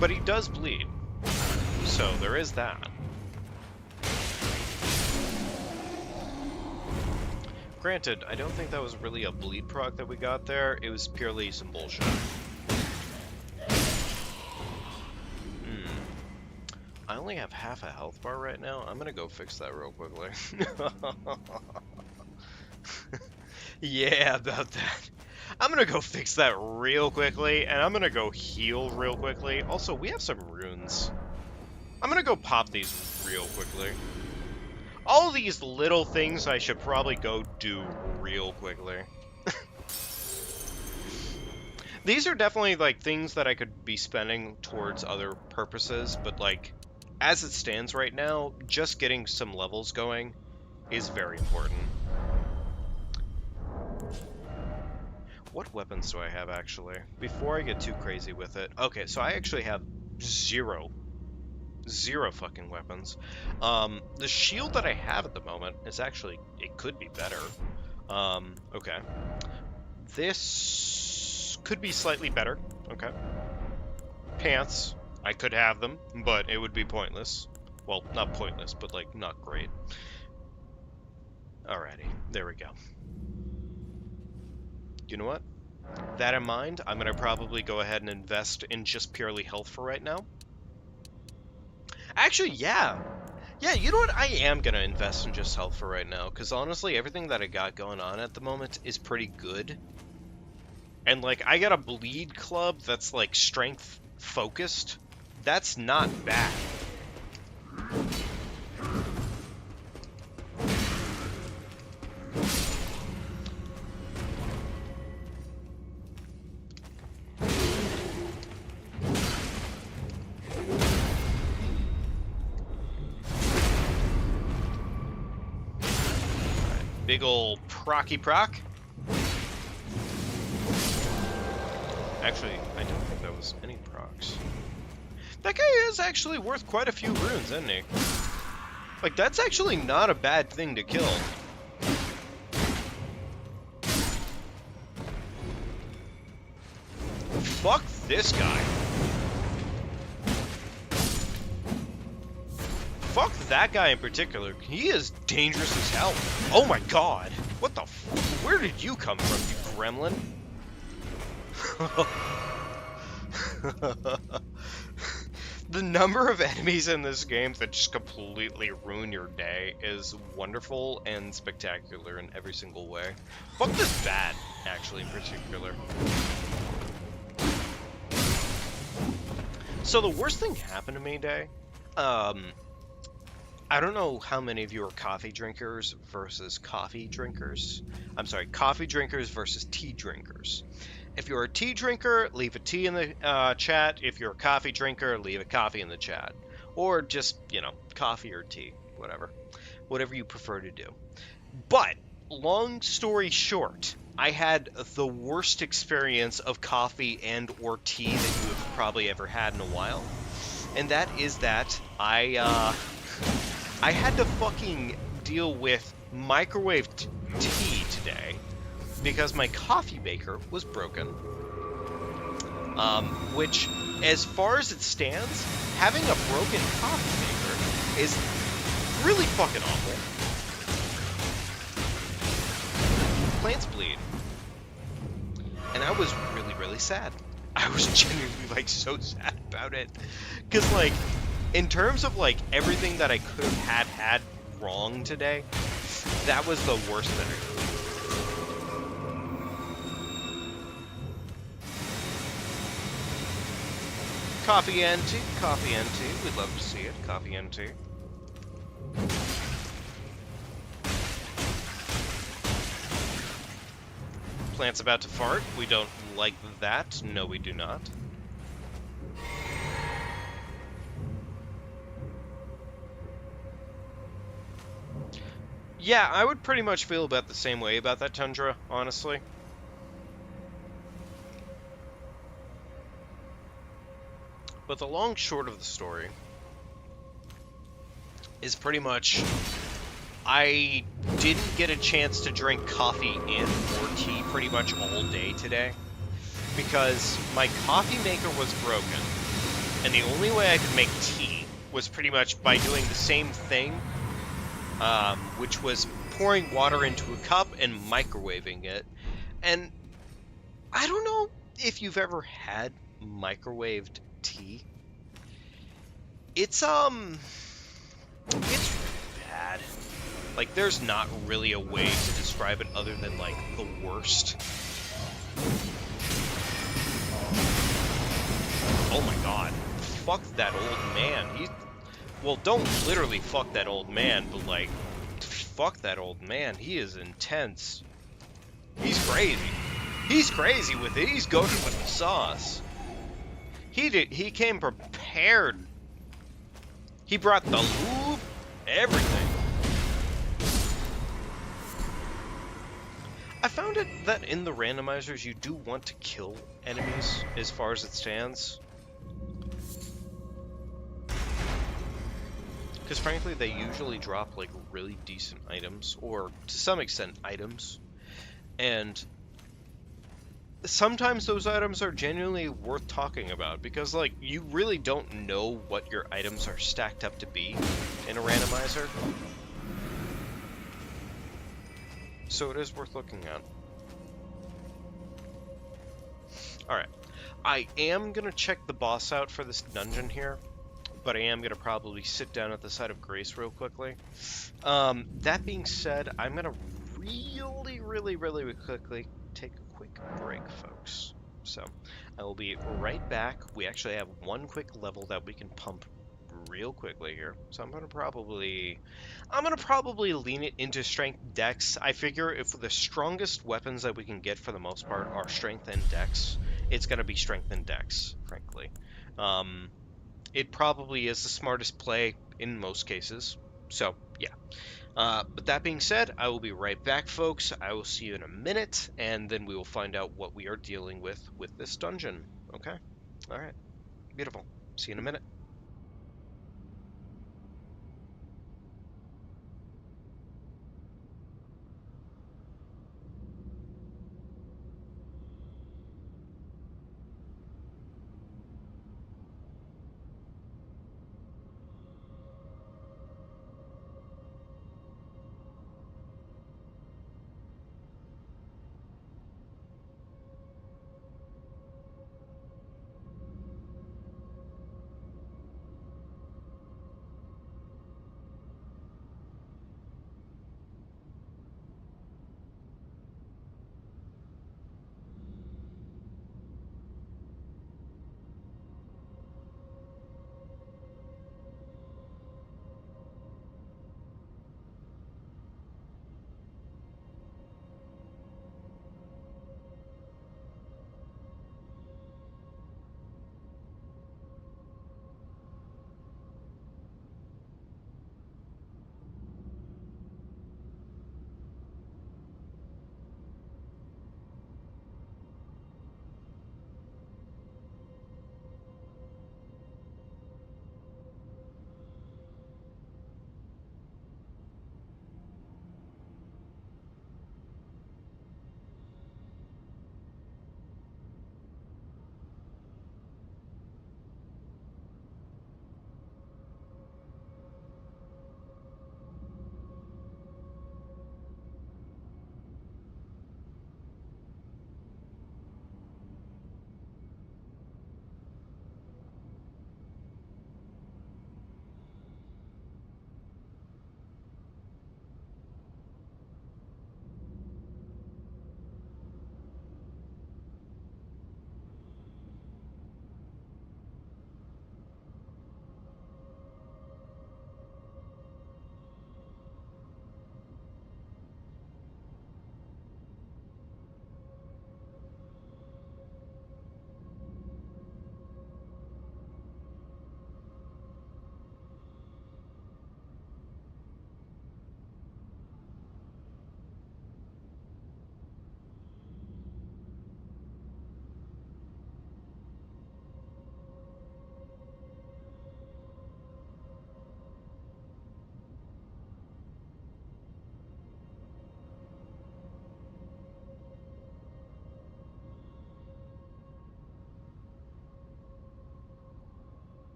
But he does bleed. So there is that. Granted, I don't think that was really a bleed proc that we got there. It was purely some bullshit. I only have half a health bar right now. I'm gonna go fix that real quickly. Yeah, about that. I'm gonna go fix that real quickly, and I'm gonna go heal real quickly. Also, we have some runes. I'm gonna go pop these real quickly. All these little things I should probably go do real quickly. These are definitely, like, things that I could be spending towards other purposes, but, like, as it stands right now, just getting some levels going is very important. What weapons do I have, actually? Before I get too crazy with it. Okay, so I actually have zero fucking weapons. The shield that I have at the moment is actually, it could be better. Okay. This could be slightly better. Okay. Pants. I could have them, but it would be pointless. Well, not pointless, but, like, not great. Alrighty. There we go. You know what? That in mind, I'm gonna probably go ahead and invest in just purely health for right now. Actually, yeah. Yeah, you know what? I am going to invest in just health for right now, because honestly, everything that I got going on at the moment is pretty good. And, like, I got a bleed club that's, like, strength focused. That's not bad. Big ol' procky proc. Actually, I don't think that was any procs. That guy is actually worth quite a few runes, isn't he? Like, that's actually not a bad thing to kill. Fuck this guy. Fuck that guy in particular. He is dangerous as hell. Oh my god. What the f- Where did you come from, you gremlin? The number of enemies in this game that just completely ruin your day is wonderful and spectacular in every single way. Fuck this bat, actually, in particular. So the worst thing happened to me today, I don't know how many of you are coffee drinkers versus coffee drinkers. I'm sorry, coffee drinkers versus tea drinkers. If you're a tea drinker, leave a tea in the chat. If you're a coffee drinker, leave a coffee in the chat. Or just, you know, coffee or tea, whatever. Whatever you prefer to do. But, long story short, I had the worst experience of coffee and or tea that you have probably ever had in a while. And that is that I had to fucking deal with microwave tea today because my coffee maker was broken. Which, as far as it stands, having a broken coffee maker is really fucking awful. Plants bleed. And I was really, really sad. I was genuinely, like, so sad about it. Because, like, in terms of, like, everything that I could have had wrong today, that was the worst thing. Coffee and tea, coffee and tea. We'd love to see it. Coffee and tea. Plant's about to fart. We don't like that. No, we do not. Yeah, I would pretty much feel about the same way about that Tundra, honestly. But the long short of the story is pretty much I didn't get a chance to drink coffee and or tea pretty much all day today because my coffee maker was broken, and the only way I could make tea was pretty much by doing the same thing, which was pouring water into a cup and microwaving it. And I don't know if you've ever had microwaved tea. It's really bad. Like, there's not really a way to describe it other than, like, the worst. Oh my god. Fuck that old man. Well, don't literally fuck that old man, but, like, fuck that old man. He is intense. He's crazy. He's crazy with it. He's goated with the sauce. He came prepared. He brought the lube, everything. I found it that in the randomizers you do want to kill enemies as far as it stands. Because frankly they usually drop like really decent items, or to some extent items. And sometimes those items are genuinely worth talking about because like you really don't know what your items are stacked up to be in a randomizer. So it is worth looking at. Alright. I am going to check the boss out for this dungeon here, but I am going to probably sit down at the side of Grace real quickly. That being said, I'm going to really quickly take a quick break, folks. So, I will be right back. We actually have one quick level that we can pump real quickly here. So I'm gonna probably lean it into strength dex. I figure if the strongest weapons that we can get for the most part are strength and dex, it's gonna be strength and dex, frankly. It probably is the smartest play in most cases. So, yeah. But that being said, I will be right back, folks. I will see you in a minute, and then we will find out what we are dealing with this dungeon. Okay? All right. Beautiful. See you in a minute.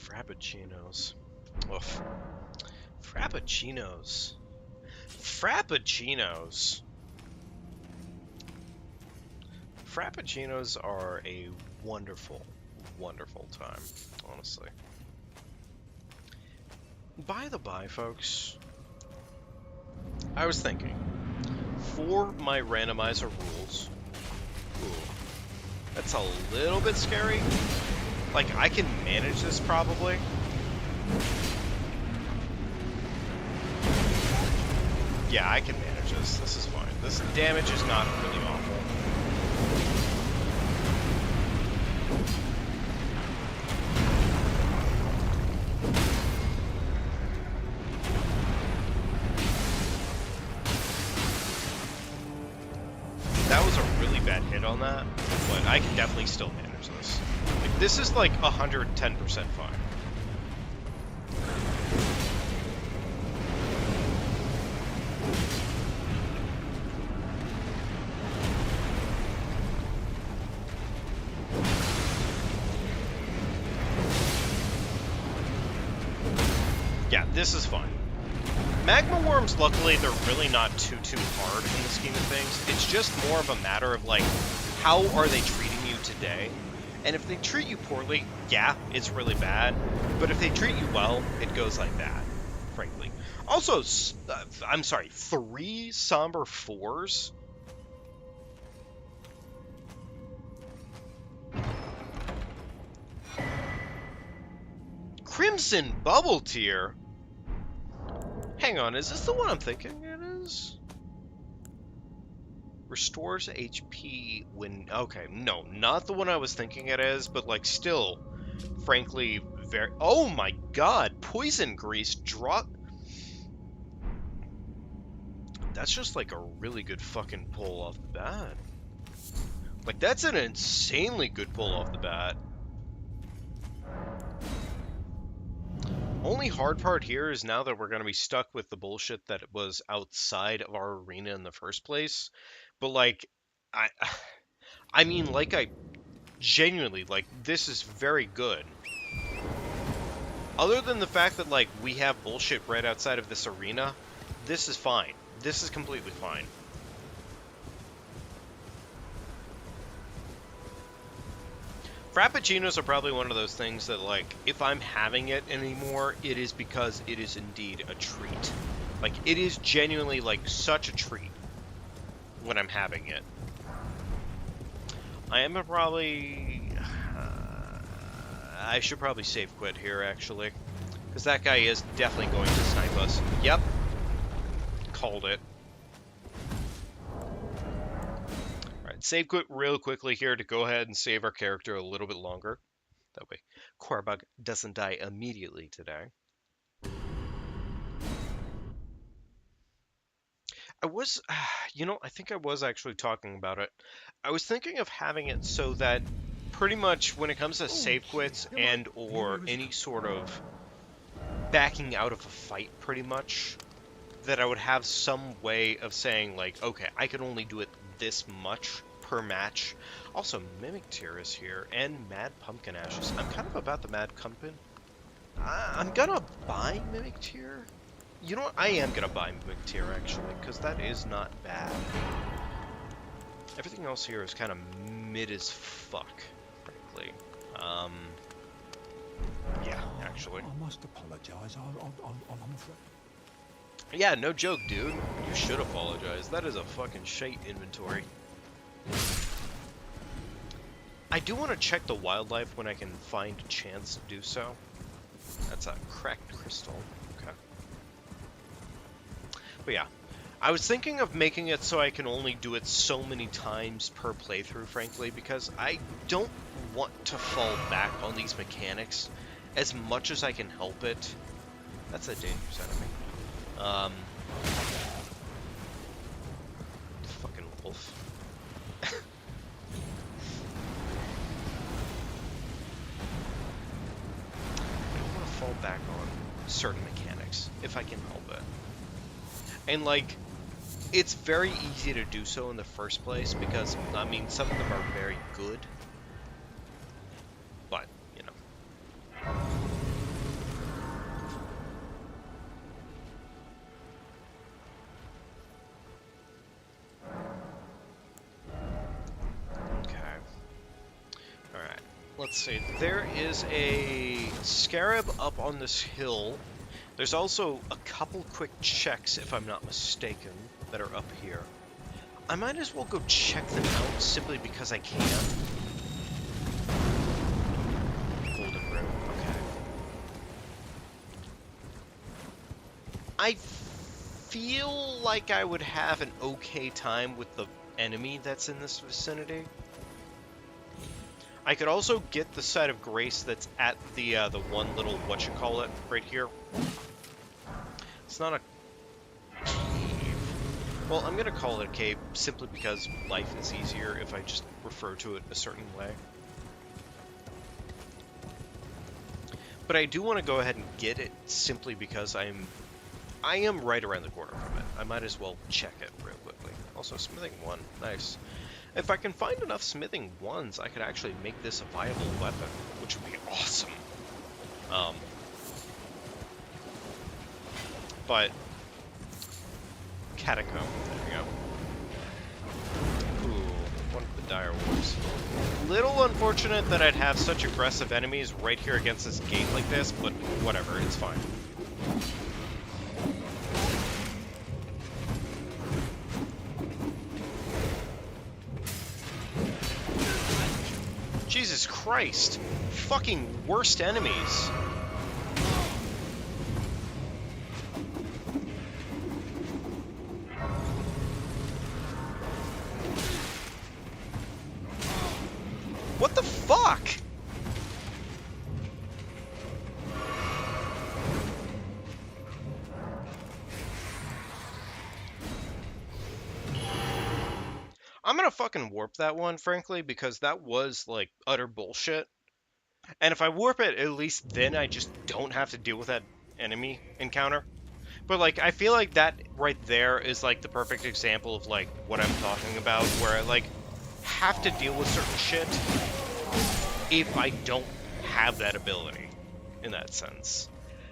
Frappuccinos. Oof. Frappuccinos. Frappuccinos. Frappuccinos are a wonderful, wonderful time, honestly. By the by, folks, I was thinking, for my randomizer rules, ooh, that's a little bit scary. Like, I can manage this probably. Yeah, I can manage this. This is fine. This damage is not really awful. That was a really bad hit on that, but I can definitely still manage this. Like, this is like 110% fine. Yeah, this is fine. Magma worms, luckily, they're really not too hard in the scheme of things. It's just more of a matter of, like, how are they treating you today? And if they treat you poorly, yeah, it's really bad. But if they treat you well, it goes like that, frankly. Also, I'm sorry, 3 Somber 4s? Crimson Bubble Tier? Hang on, is this the one I'm thinking it is? restores HP when... Okay, no, not the one I was thinking it is, but, like, still, frankly, very... Oh my god! Poison grease drop... That's just, like, a really good fucking pull off the bat. Like, that's an insanely good pull off the bat. Only hard part here is now that we're going to be stuck with the bullshit that was outside of our arena in the first place. But, like, I... I mean, like, I genuinely, like, this is very good. Other than the fact that, like, we have bullshit right outside of this arena, this is fine. This is completely fine. Frappuccinos are probably one of those things that, like, if I'm having it anymore, it is because it is indeed a treat. Like, it is genuinely, like, such a treat when I'm having it. I am probably... I should probably save quit here, actually. Because that guy is definitely going to snipe us. Yep. Called it. Alright, save quit real quickly here to go ahead and save our character a little bit longer. That way, Korbug doesn't die immediately today. I was, you know, I think I was actually talking about it. I was thinking of having it so that pretty much when it comes to save quits and or any sort of backing out of a fight, pretty much, that I would have some way of saying, like, okay, I can only do it this much per match. Also, Mimic Tear is here, and Mad Pumpkin Ashes. I'm kind of about the Mad Pumpkin. I'm gonna buy Mimic Tear. You know what? I am gonna buy Mimic Tear, actually, because that is not bad. Everything else here is kind of mid as fuck, frankly. Yeah, actually. I must apologize. I'm afraid. Yeah, no joke, dude. You should apologize. That is a fucking shite inventory. I do want to check the wildlife when I can find a chance to do so. That's a cracked crystal. Okay. But yeah, I was thinking of making it so I can only do it so many times per playthrough, frankly, because I don't want to fall back on these mechanics as much as I can help it. That's a dangerous enemy. Fucking wolf. I don't want to fall back on certain mechanics, if I can help it. And, like, it's very easy to do so in the first place, because, I mean, some of them are very good. But, you know. Let's see, there is a scarab up on this hill. There's also a couple quick checks, if I'm not mistaken, that are up here. I might as well go check them out simply because I can. Golden room, okay. I feel like I would have an okay time with the enemy that's in this vicinity. I could also get the site of grace that's at the one little whatchamacallit right here. It's not a cave. Well, I'm gonna call it a cave simply because life is easier if I just refer to it a certain way. But I do want to go ahead and get it simply because I am right around the corner from it. I might as well check it real quickly. Also, smithing 1, nice. If I can find enough smithing 1s, I could actually make this a viable weapon, which would be awesome. But catacomb, there we go. Ooh, one of the dire wolves. Little unfortunate that I'd have such aggressive enemies right here against this gate like this, but whatever, it's fine. Jesus Christ! Fucking worst enemies! What the fuck? I'm gonna fucking warp that one, frankly, because that was, like, utter bullshit. And if I warp it, at least then I just don't have to deal with that enemy encounter. But, like, I feel like that right there is, like, the perfect example of, like, what I'm talking about, where I, like, have to deal with certain shit if I don't have that ability, in that sense.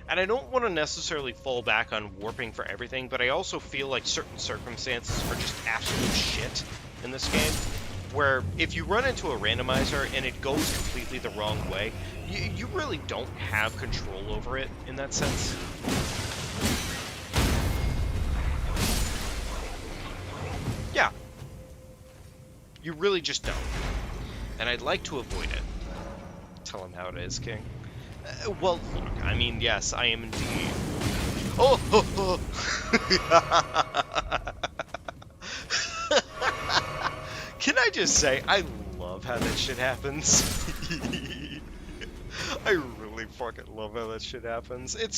And I don't want to necessarily fall back on warping for everything, but I also feel like certain circumstances are just absolute shit in this game, where if you run into a randomizer and it goes completely the wrong way, you really don't have control over it in that sense. Yeah. You really just don't. And I'd like to avoid it. Tell him how it is, King. Well, look, I mean, yes, I am indeed. Oh! Can I just say, I love how that shit happens. I really fucking love how that shit happens. It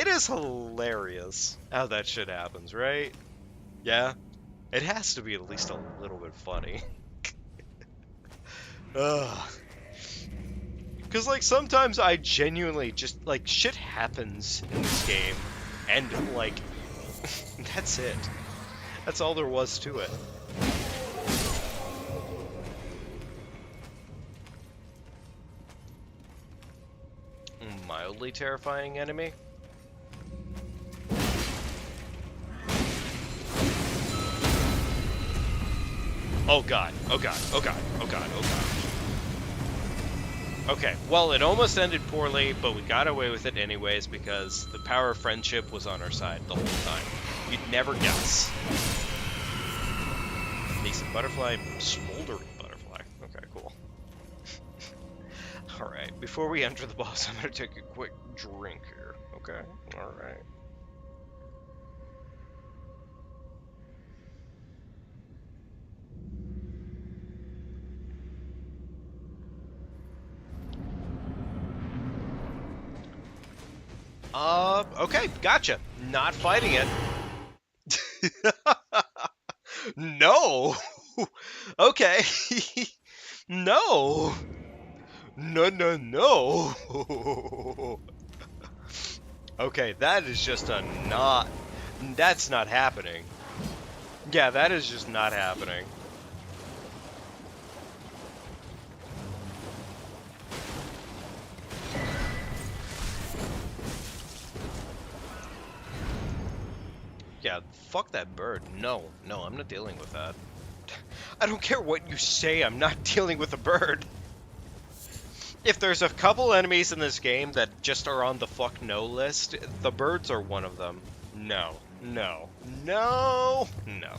is hilarious how that shit happens, right? Yeah? It has to be at least a little bit funny. Ugh. Because, like, sometimes I genuinely just, like, shit happens in this game, and, like, that's it. That's all there was to it. Mildly terrifying enemy? Oh god, oh god, oh god, oh god, oh god. Okay, well, it almost ended poorly, but we got away with it anyways because the power of friendship was on our side the whole time. You'd never guess. Decent butterfly, smoldering butterfly. Okay, cool. Alright, before we enter the boss, I'm gonna take a quick drink here, okay? Alright. Okay, gotcha. Not fighting it. No! Okay. No! No, no, no! Okay, that is just a not... That's not happening. Yeah, that is just not happening. Yeah, fuck that bird. No, no, I'm not dealing with that. I don't care what you say, I'm not dealing with a bird. If there's a couple enemies in this game that just are on the fuck no list, the birds are one of them. No, no, no, no.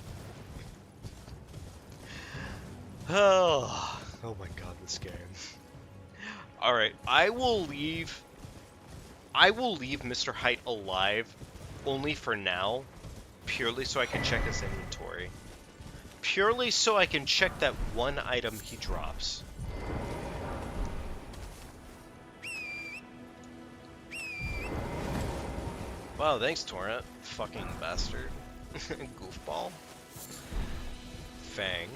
Oh, oh my god, this game. Alright, I will leave Mr. Height alive only for now, purely so I can check his inventory. Purely so I can check that one item he drops. Wow, thanks, Torrent. Fucking bastard. Goofball. Fang.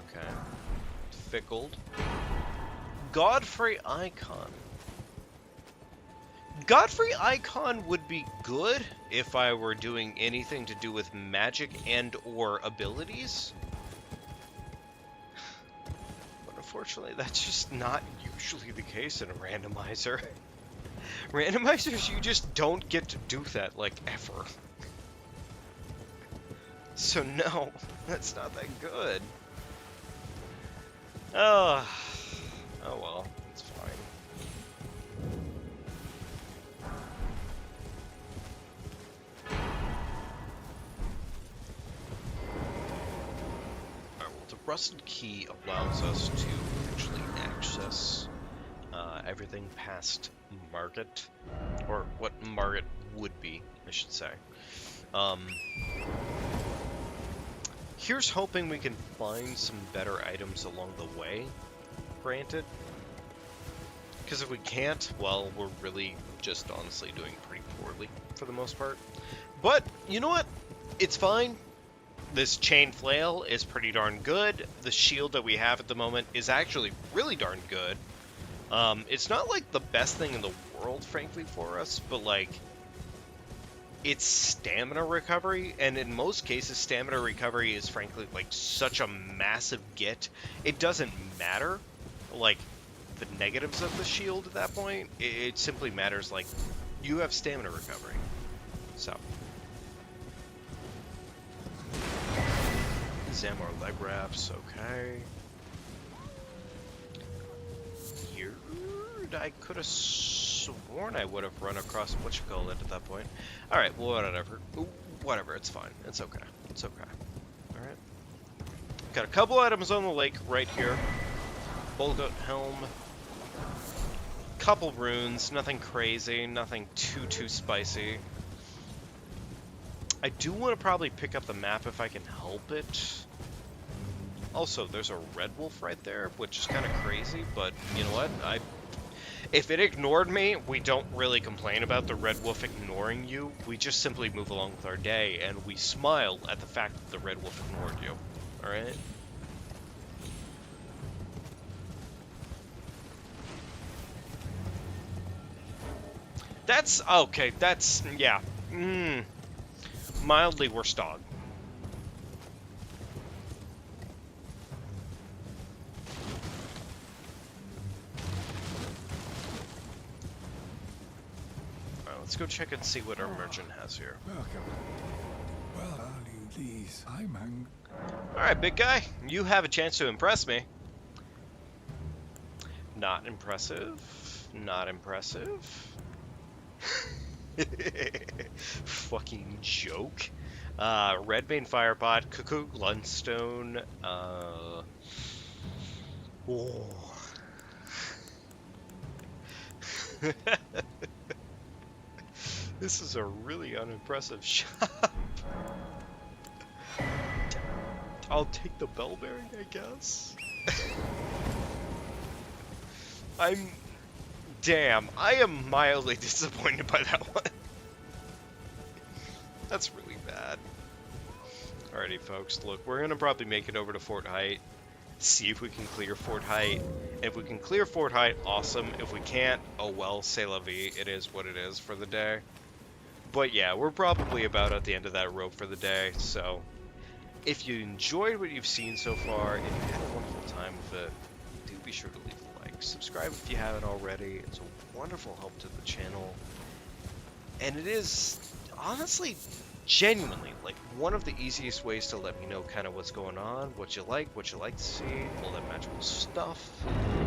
Okay. Fickled. Godfrey Icon. Godfrey Icon would be good if I were doing anything to do with magic and or abilities. But unfortunately, that's just not usually the case in a randomizer. Randomizers, you just don't get to do that, like, ever. So no, that's not that good. Oh well, it's fine. Alright, well, the rusted key allows us to actually access everything past Market, or what Market would be, I should say. Here's hoping we can find some better items along the way. granted. Because if we can't, well, we're really just honestly doing pretty poorly for the most part. But, you know what? It's fine. This chain flail is pretty darn good. The shield that we have at the moment is actually really darn good. It's not like the best thing in the world, frankly, for us, but like, it's stamina recovery, and in most cases, stamina recovery is frankly like such a massive get. It doesn't matter, like, the negatives of the shield at that point. It simply matters, like, you have stamina recovery. So. Zamor leg wraps, okay. Here, I could have sworn I would have run across whatchamacallit at that point. Alright, well, whatever. Ooh, whatever, it's fine. It's okay. It's okay. Alright. Got a couple items on the lake right here. Bullgoat helm. Couple runes, nothing crazy, nothing too spicy. I do want to probably pick up the map if I can help it. Also, there's a red wolf right there, which is kind of crazy, but you know what? If it ignored me, we don't really complain about the red wolf ignoring you. We just simply move along with our day, and we smile at the fact that the red wolf ignored you. Alright? That's, okay, that's, yeah. Mildly worse dog. Alright, let's go check and see what our merchant has here. Welcome. Well, value these. I'm hungry. Alright, big guy, you have a chance to impress me. Not impressive. Not impressive. Fucking joke. Redbane Firepot, Cuckoo Glunstone, oh. This is a really unimpressive shop. I'll take the bell bearing, I guess. Damn, I am mildly disappointed by that one. That's really bad. Alrighty, folks, look, we're gonna probably make it over to Fort Height, see if we can clear Fort Height. If we can clear Fort Height, awesome. If we can't, oh well, c'est la vie. It is what it is for the day. But yeah, we're probably about at the end of that rope for the day, so if you enjoyed what you've seen so far, and you had a wonderful time with it, do be sure to leave a like. Subscribe if you haven't already. It's a wonderful help to the channel. And it is, honestly, genuinely, like, one of the easiest ways to let me know kind of what's going on, what you like to see, all that magical stuff.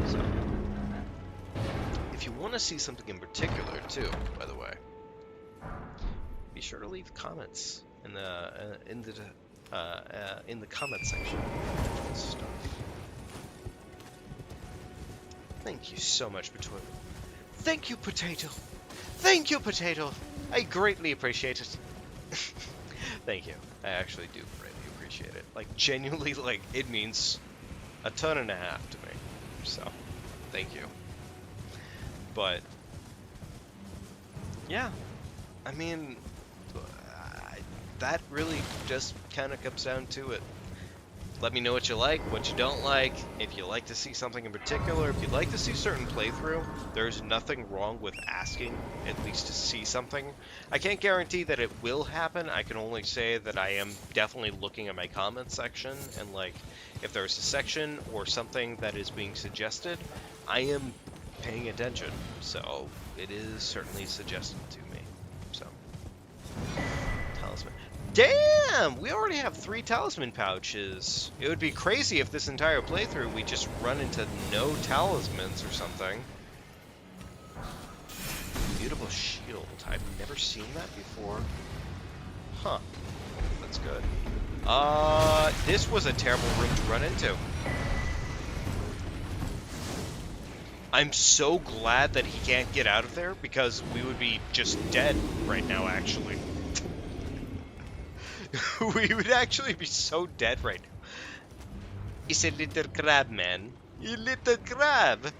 So, if you want to see something in particular, too, by the way, be sure to leave comments in the comment section. Stuff. Thank you so much, Potato. Thank you, Potato. Thank you, Potato. I greatly appreciate it. Thank you. I actually do greatly appreciate it. Like, genuinely, like, it means a ton and a half to me. So, thank you. But, yeah. I mean, that really just kind of comes down to it. Let me know what you like, what you don't like, if you like to see something in particular, if you'd like to see a certain playthrough, there's nothing wrong with asking, at least to see something. I can't guarantee that it will happen, I can only say that I am definitely looking at my comment section, and like, if there's a section or something that is being suggested, I am paying attention, so it is certainly suggested to me, so. Talisman. Damn! We already have 3 talisman pouches. It would be crazy if this entire playthrough we just run into no talismans or something. Beautiful shield. I've never seen that before. Huh. That's good. This was a terrible room to run into. I'm so glad that he can't get out of there, because we would be just dead right now, actually. We would actually be so dead right now. It's a little crab man. You little crab.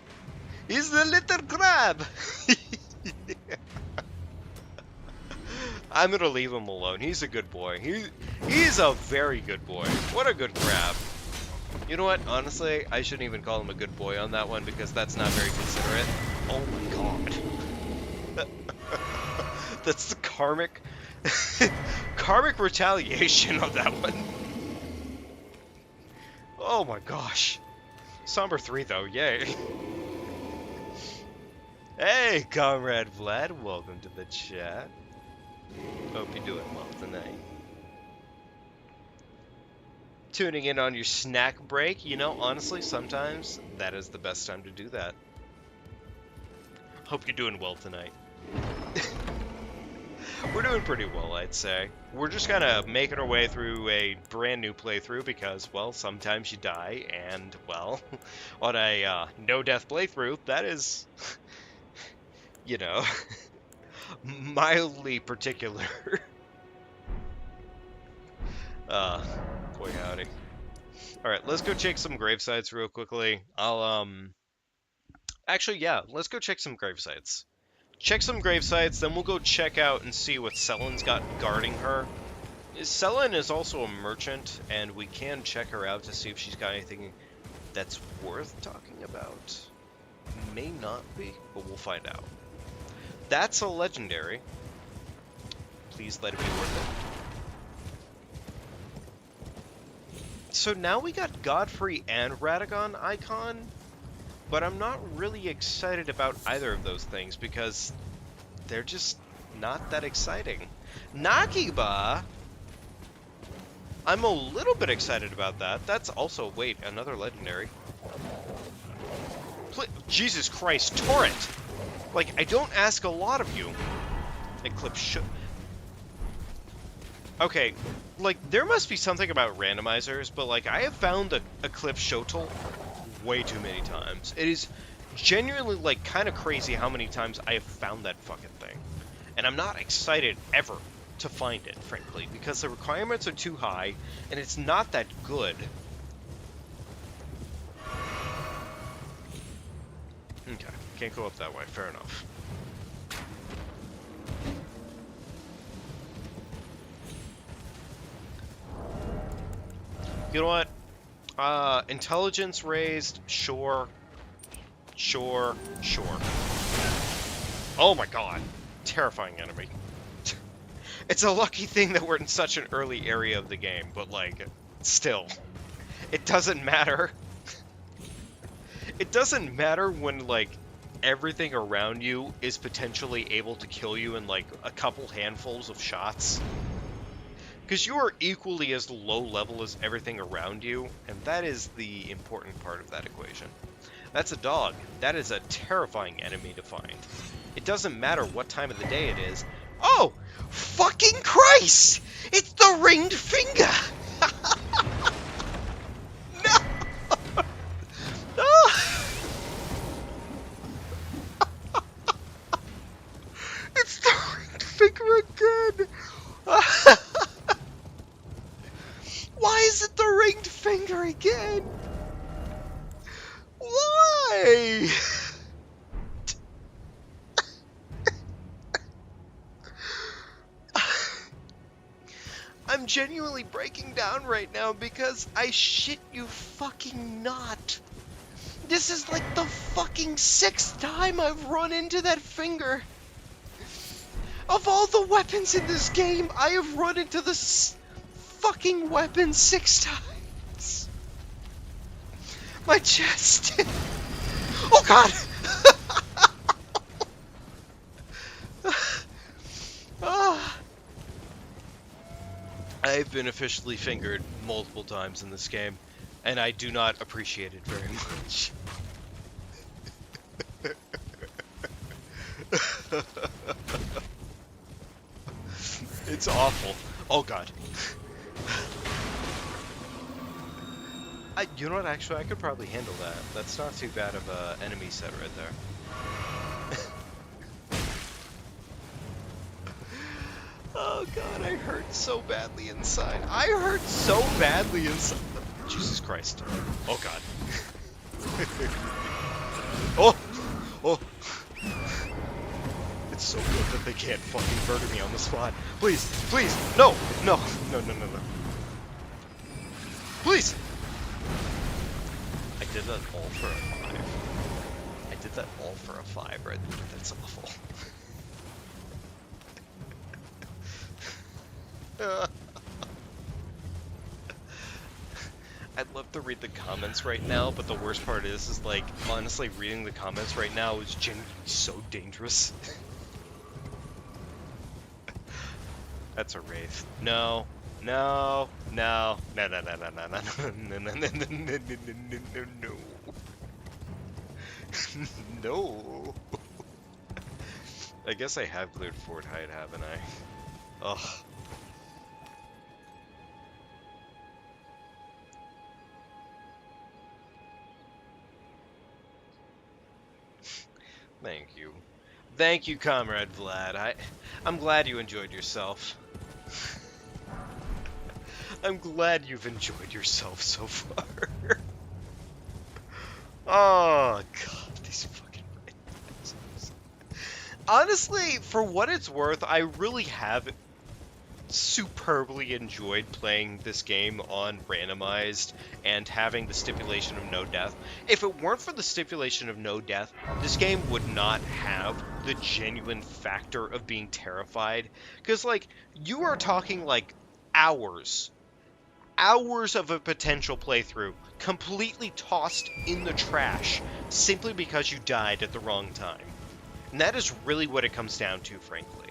He's the little crab. I'm gonna leave him alone. He's a good boy. He's a very good boy. What a good crab. You know what? Honestly, I shouldn't even call him a good boy on that one because that's not very considerate. Oh my god. That's the karmic retaliation of that one. Oh my gosh. Somber 3 though, yay. Hey, Comrade Vlad, welcome to the chat. Hope you're doing well tonight. Tuning in on your snack break, you know, honestly, sometimes that is the best time to do that. Hope you're doing well tonight. We're doing pretty well, I'd say. We're just kind of making our way through a brand new playthrough because, well, sometimes you die, and, well, on a no-death playthrough, that is, you know, mildly particular. Boy howdy. Alright, let's go check some gravesites real quickly. Actually, yeah, let's go check some gravesites. Check some gravesites, then we'll go check out and see what Selen's got guarding her. Selen is also a merchant, and we can check her out to see if she's got anything that's worth talking about. May not be, but we'll find out. That's a legendary. Please let it be worth it. So now we got Godfrey and Radagon icon, but I'm not really excited about either of those things because they're just not that exciting. Nakiba! I'm a little bit excited about that. That's also, wait, another legendary. Jesus Christ, Torrent! Like, I don't ask a lot of you. Eclipse Okay, like, there must be something about randomizers, but, like, I have found the Eclipse Shotel way too many times. It is genuinely, like, kind of crazy how many times I have found that fucking thing. And I'm not excited ever to find it, frankly, because the requirements are too high, and it's not that good. Okay, can't go up that way, fair enough. You know what? Intelligence raised, sure. Sure. Oh my god. Terrifying enemy. It's a lucky thing that we're in such an early area of the game, but, like, still. It doesn't matter. It doesn't matter when, like, everything around you is potentially able to kill you in, like, a couple handfuls of shots. Because you are equally as low level as everything around you, and that is the important part of that equation. That's a dog. That is a terrifying enemy to find. It doesn't matter what time of the day it is. Oh! Fucking Christ! It's the ringed finger! No! No! It's the ringed finger again! Why is it the ringed finger again? Why? I'm genuinely breaking down right now because I shit you fucking not. This is like the fucking 6th time I've run into that finger. Of all the weapons in this game, I have run into this fucking weapon 6 times. My chest. Oh god. I've been officially fingered multiple times in this game, and I do not appreciate it very much. It's awful. Oh god. You know what, actually, I could probably handle that. That's not too bad of an enemy set right there. Oh god, I hurt so badly inside. I hurt so badly inside. Jesus Christ. Oh god. Oh! Oh! It's so good that they can't fucking murder me on the spot. Please! Please! No! No! No, no, no, no. Please! I did that all for a 5. I did that all for a 5, right? That's awful. I'd love to read the comments right now, but the worst part is like, honestly, reading the comments right now is genuinely so dangerous. That's a wraith. No. No. No. No, no, no, no, no, no, no, no, no, no, no, no, no. No. I guess I have cleared Fort Hyde, haven't I? Ugh. Thank you. Thank you, Comrade Vlad. I'm glad you enjoyed yourself. I'm glad you've enjoyed yourself so far. Oh, God, these fucking randomizers. Honestly, for what it's worth, I really have superbly enjoyed playing this game on randomized and having the stipulation of no death. If it weren't for the stipulation of no death, this game would not have the genuine factor of being terrified. Because, like, you are talking, like, hours of a potential playthrough completely tossed in the trash simply because you died at the wrong time. And that is really what it comes down to, frankly.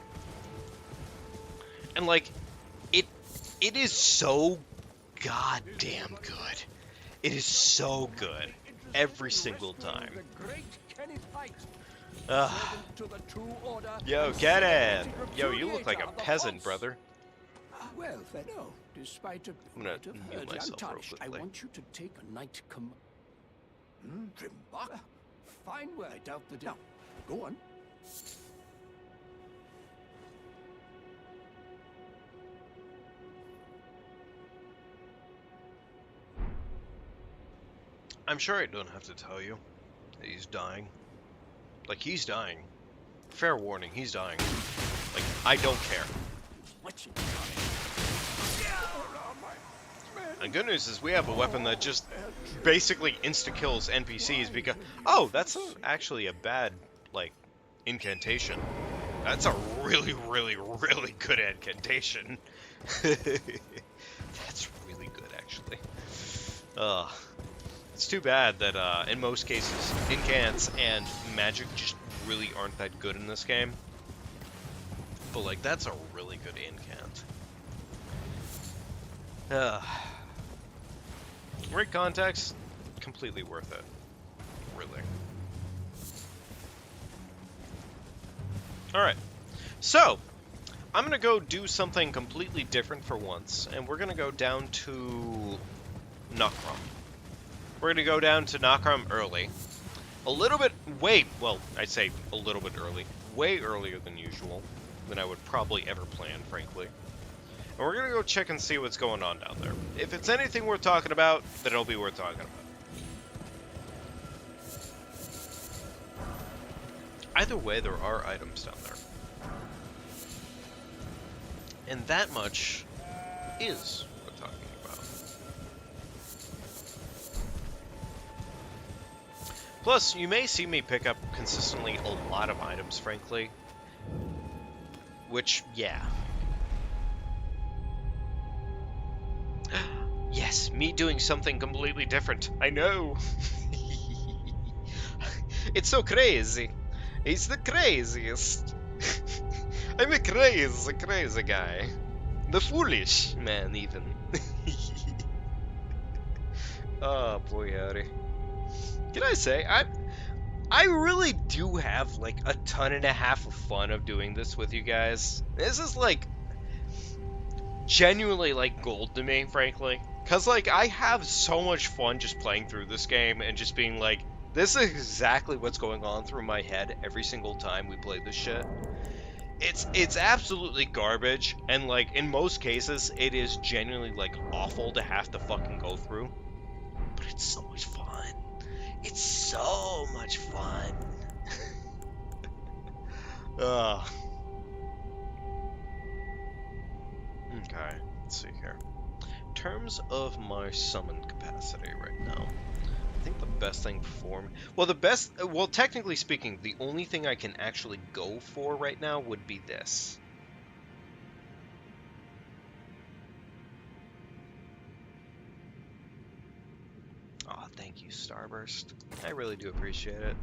And, like, it is so goddamn good. It is so good. Every single time. Yo, Kenneth! Yo, you look like a peasant, brother. Well, then, no. Despite a I'm gonna bit of mute urge, myself real untouched, I quickly. want you to take a night Trimbach? Fine word. I doubt the... Now, go on. I'm sure I don't have to tell you that he's dying. Like, he's dying. Fair warning, he's dying. Like, I don't care. What you And good news is we have a weapon that just basically insta-kills NPCs because... Oh, that's actually a bad, like, incantation. That's a really, really, really good incantation. That's really good, actually. It's too bad that, in most cases, incants and magic just really aren't that good in this game. But, like, that's a really good incant. Right context, completely worth it. Really. Alright. So, I'm gonna go do something completely different for once, and we're gonna go down to Nokrom. We're gonna go down to Nokrom early. A little bit, well, I'd say a little bit early. Way earlier than usual, than I would probably ever plan, frankly. And we're gonna go check and see what's going on down there. If it's anything worth talking about, then it'll be worth talking about. Either way, there are items down there. And that much is worth talking about. Plus, you may see me pick up consistently a lot of items, frankly. Which, yeah. Yes, me doing something completely different. I know. It's so crazy. It's the craziest. I'm a crazy, crazy guy. The foolish man, even. Oh, boy, howdy. Can I say, I really do have, like, a ton and a half of fun of doing this with you guys. This is, like, genuinely, like, gold to me, frankly. Because, like, I have so much fun just playing through this game and just being like, this is exactly what's going on through my head every single time we play this shit. It's absolutely garbage, and, like, in most cases, it is genuinely, like, awful to have to fucking go through. But it's so much fun. It's so much fun. Ugh. Okay, let's see here. In terms of my summon capacity right now, I think the best thing for me... Well, technically speaking, the only thing I can actually go for right now would be this. Oh, thank you, Starburst. I really do appreciate it.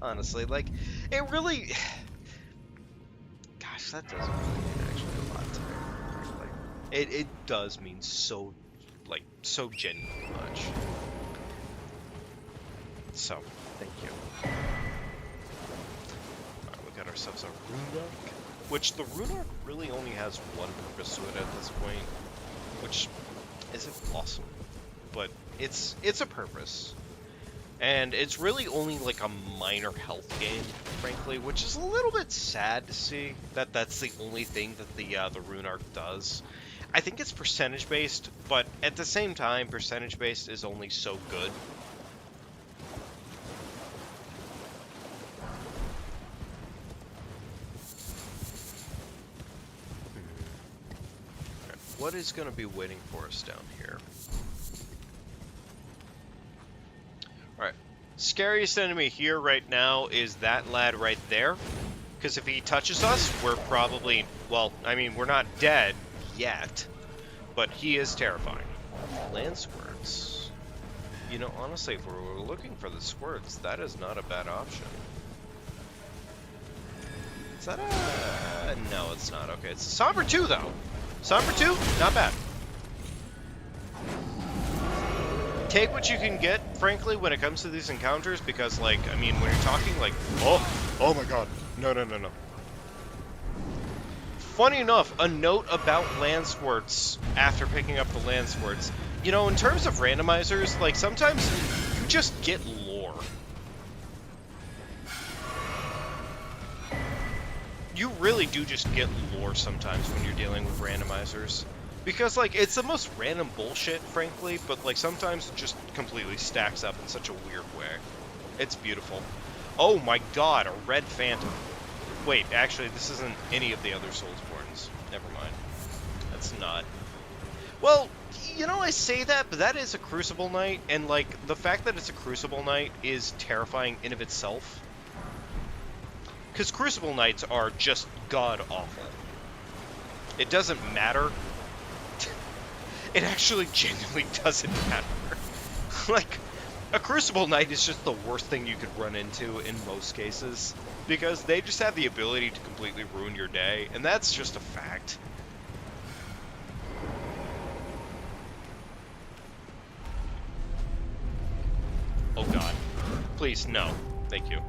Honestly, like, it really... Gosh, that does really mean actually a lot to me, frankly. It does mean so, like, so genuinely much. So, thank you. Alright, we got ourselves a Runark, which the Runark really only has one purpose to it at this point, which isn't awesome, but it's a purpose. And it's really only like a minor health gain, frankly, which is a little bit sad to see that that's the only thing that the Runark does. I think it's percentage based, but at the same time, percentage based is only so good. What is going to be waiting for us down here? Alright. Scariest enemy here right now is that lad right there. Because if he touches us, we're probably... Well, I mean, we're not dead yet. But he is terrifying. Land squirts. You know, honestly, if we're looking for the squirts, that is not a bad option. Is that a... No, it's not. Okay, it's a Somber 2, though. Somber 2, not bad. Take what you can get, frankly, when it comes to these encounters, because, like, I mean, when you're talking, like, oh my god, no. Funny enough, a note about land squirts after picking up the land squirts. You know, in terms of randomizers, like, sometimes you just get lore. You really do just get lore sometimes when you're dealing with randomizers. Because, like, it's the most random bullshit, frankly, but, like, sometimes it just completely stacks up in such a weird way. It's beautiful. Oh my god, a red phantom. Wait, actually, this isn't any of the other Soulsborns. Never mind. That's not. Well, you know, I say that, but that is a Crucible Knight, and, like, the fact that it's a Crucible Knight is terrifying in of itself. Because Crucible Knights are just god-awful. It doesn't matter. It actually genuinely doesn't matter. Like, a Crucible Knight is just the worst thing you could run into in most cases. Because they just have the ability to completely ruin your day, and that's just a fact. Oh god. Please, no. Thank you.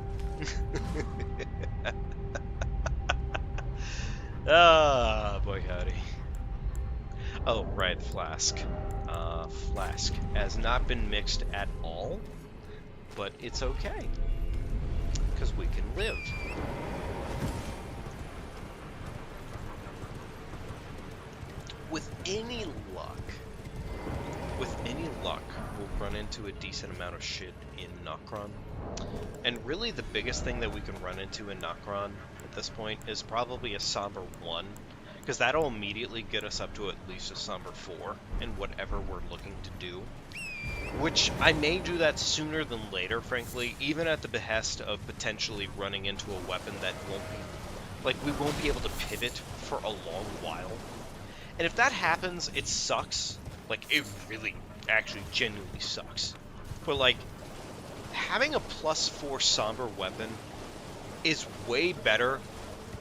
Ah, boy howdy. Oh, right, Flask. Flask has not been mixed at all, but it's okay. Because we can live. With any luck, we'll run into a decent amount of shit in Nokron. And really the biggest thing that we can run into in Nokron at this point is probably a Somber 1, because that'll immediately get us up to at least a Somber 4 in whatever we're looking to do. Which I may do that sooner than later, frankly, even at the behest of potentially running into a weapon that won't be, like, we won't be able to pivot for a long while. And if that happens, it sucks. Like, it really, actually, genuinely sucks. But, like, having a +4 Somber weapon is way better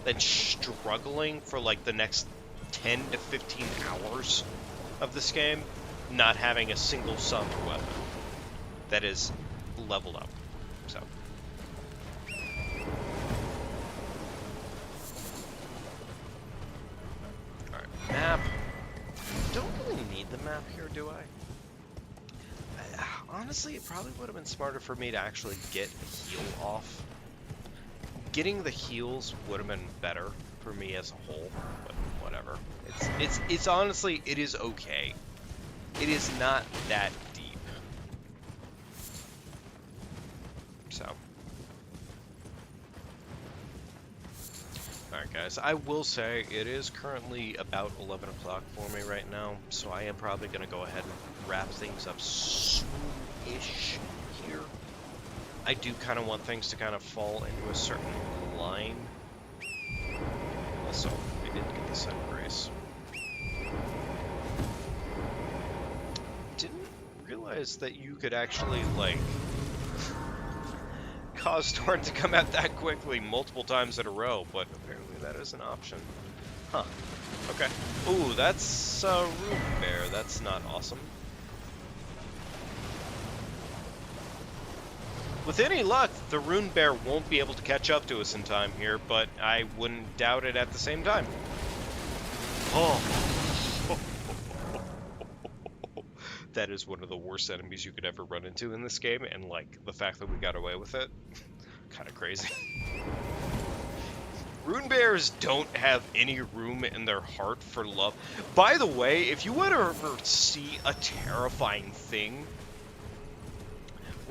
than struggling for, like, the next 10 to 15 hours of this game not having a single Somber weapon that is leveled up. So. Alright, map. Don't really need the map here, do I? Honestly, it probably would have been smarter for me to actually get a heal off. Getting the heals would have been better for me as a whole, but whatever. It's honestly, it is okay. It is not that deep. guys. I will say it is currently about 11 o'clock for me right now, so I am probably going to go ahead and wrap things up soon-ish here. I do kind of want things to kind of fall into a certain line. Also, I did get the Sun Grace. Didn't realize that you could actually, like, cause Torrent to come out that quickly multiple times in a row, but apparently that is an option. Huh. Okay. Ooh, that's a Rune Bear. That's not awesome. With any luck, the Rune Bear won't be able to catch up to us in time here, but I wouldn't doubt it at the same time. Oh. That is one of the worst enemies you could ever run into in this game, and like the fact that we got away with it, kind of crazy. Rune Bears don't have any room in their heart for love. By the way, if you want to ever see a terrifying thing,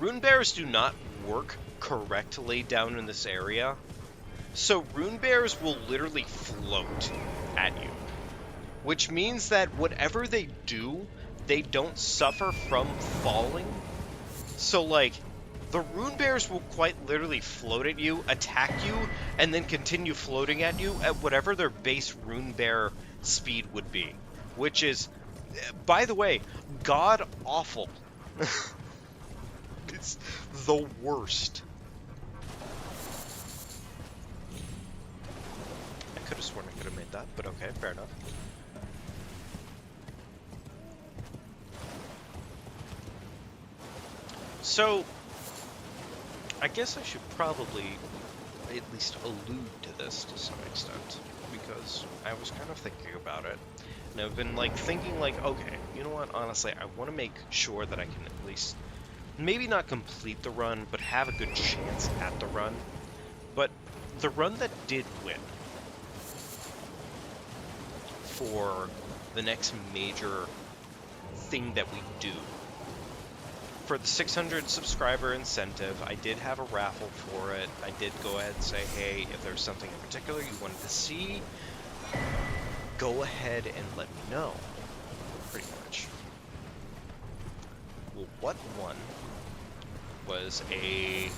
Rune Bears do not work correctly down in this area. So Rune Bears will literally float at you, which means that whatever they do, they don't suffer from falling. So, like, the Rune Bears will quite literally float at you, attack you, and then continue floating at you at whatever their base Rune Bear speed would be. Which is, by the way, god-awful. It's the worst. I could have sworn I could have made that, but okay, fair enough. So, I guess I should probably at least allude to this to some extent, because I was kind of thinking about it, and I've been like thinking like, okay, you know what, honestly, I want to make sure that I can at least, maybe not complete the run, but have a good chance at the run. But the run that did win for the next major thing that we do, for the 600 subscriber incentive, I did have a raffle for it. I did go ahead and say, hey, if there's something in particular you wanted to see, go ahead and let me know, pretty much. Well, what won was in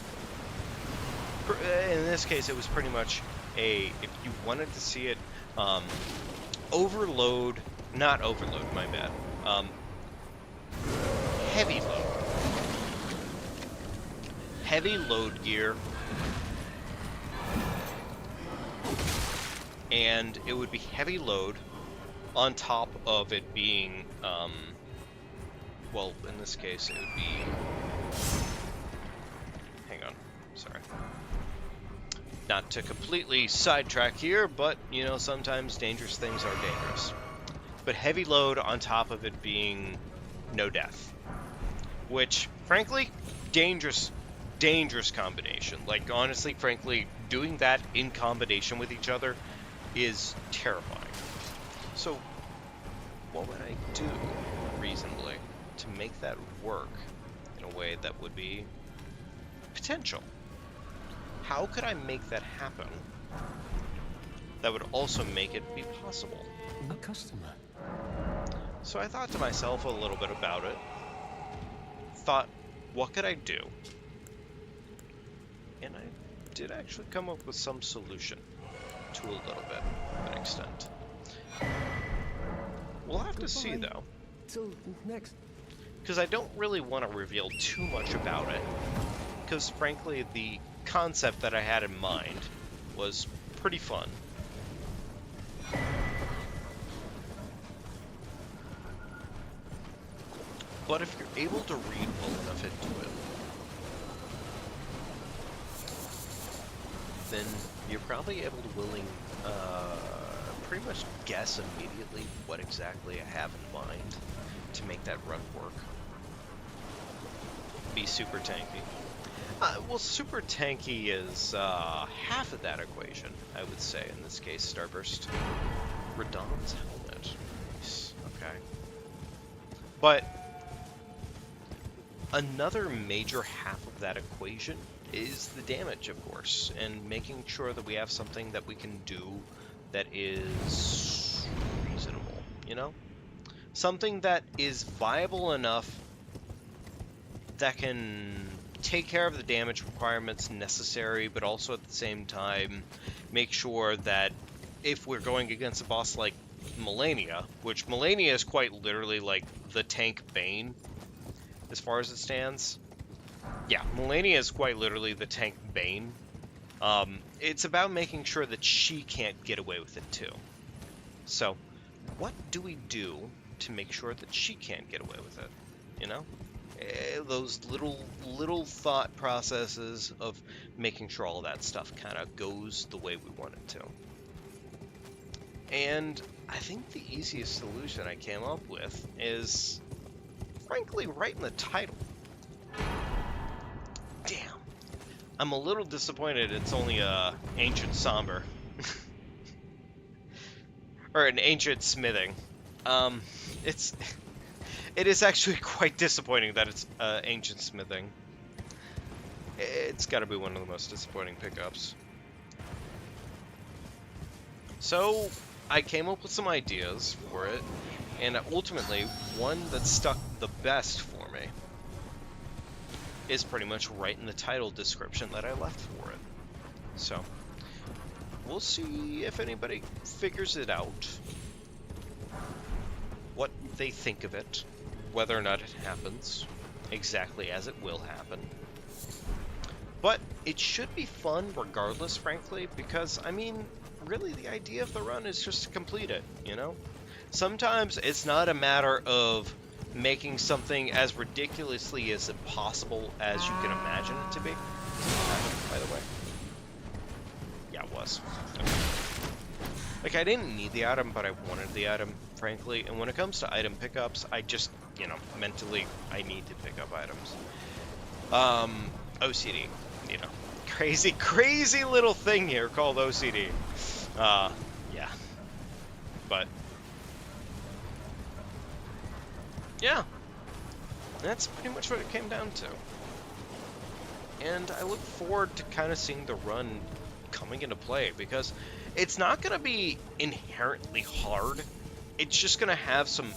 this case, it was pretty much if you wanted to see it, not overload, my bad, heavy load. Heavy load gear, and it would be heavy load on top of it being, well, in this case, it would be, hang on, sorry. Not to completely sidetrack here, but, you know, sometimes dangerous things are dangerous. But heavy load on top of it being no death, which, frankly, dangerous combination. Like, honestly, frankly, doing that in combination with each other is terrifying. So, what would I do reasonably to make that work in a way that would be potential? How could I make that happen that would also make it be possible? A customer. So I thought to myself a little bit about it. Thought, what could I do? And I did actually come up with some solution to a little bit of an extent. We'll have to see, though. Till next. Because I don't really want to reveal too much about it. Because, frankly, the concept that I had in mind was pretty fun. But if you're able to read well enough into it, then you're probably able to pretty much guess immediately what exactly I have in mind to make that run work. Be super tanky. Well, super tanky is half of that equation, I would say, in this case, Starburst. Radon's helmet. Nice. Okay. But another major half of that equation is the damage, of course, and making sure that we have something that we can do that is reasonable, you know? Something that is viable enough that can take care of the damage requirements necessary, but also at the same time make sure that if we're going against a boss like Melania, which Melania is quite literally like the tank Bane as far as it stands. Yeah, Melania is quite literally the tank Bane. It's about making sure that she can't get away with it too. So, what do we do to make sure that she can't get away with it? You know? Those little thought processes of making sure all of that stuff kind of goes the way we want it to. And I think the easiest solution I came up with is, frankly, right in the title. Damn. I'm a little disappointed it's only a ancient somber. Or an ancient smithing. It is actually quite disappointing that it's ancient smithing. It's got to be one of the most disappointing pickups. So, I came up with some ideas for it, and ultimately, one that stuck the best for me is pretty much right in the title description that I left for it. So, we'll see if anybody figures it out, what they think of it, whether or not it happens exactly as it will happen. But it should be fun regardless, frankly, because, I mean, really the idea of the run is just to complete it, you know? Sometimes it's not a matter of making something as ridiculously as impossible as you can imagine it to be. By the way. Yeah, it was. Okay. Like, I didn't need the item, but I wanted the item, frankly. And when it comes to item pickups, I just, you know, mentally, I need to pick up items. OCD, you know. Crazy little thing here called OCD. Yeah. But yeah, that's pretty much what it came down to. And I look forward to kind of seeing the run coming into play, because it's not going to be inherently hard. It's just going to have some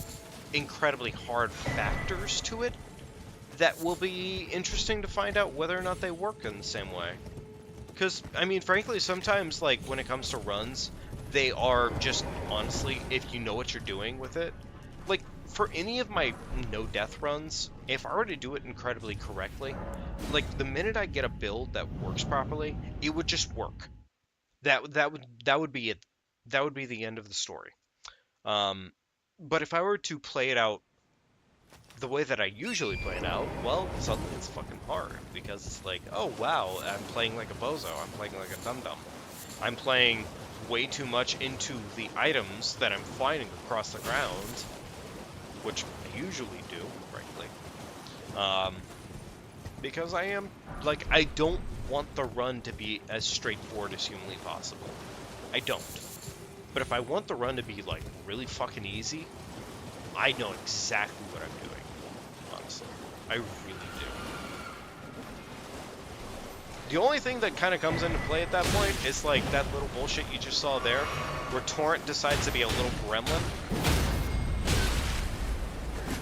incredibly hard factors to it that will be interesting to find out whether or not they work in the same way. Because, I mean, frankly, sometimes, like, when it comes to runs, they are just, honestly, if you know what you're doing with it, like, for any of my no-death runs, if I were to do it incredibly correctly, like, the minute I get a build that works properly, it would just work. That would be it. That would be the end of the story. But if I were to play it out the way that I usually play it out, well, suddenly it's fucking hard, because it's like, oh wow, I'm playing like a bozo, I'm playing like a dum-dum. I'm playing way too much into the items that I'm finding across the ground, which I usually do, frankly. Because I am, like, I don't want the run to be as straightforward as humanly possible. I don't. But if I want the run to be, like, really fucking easy, I know exactly what I'm doing. Honestly, I really do. The only thing that kind of comes into play at that point is like that little bullshit you just saw there, where Torrent decides to be a little gremlin.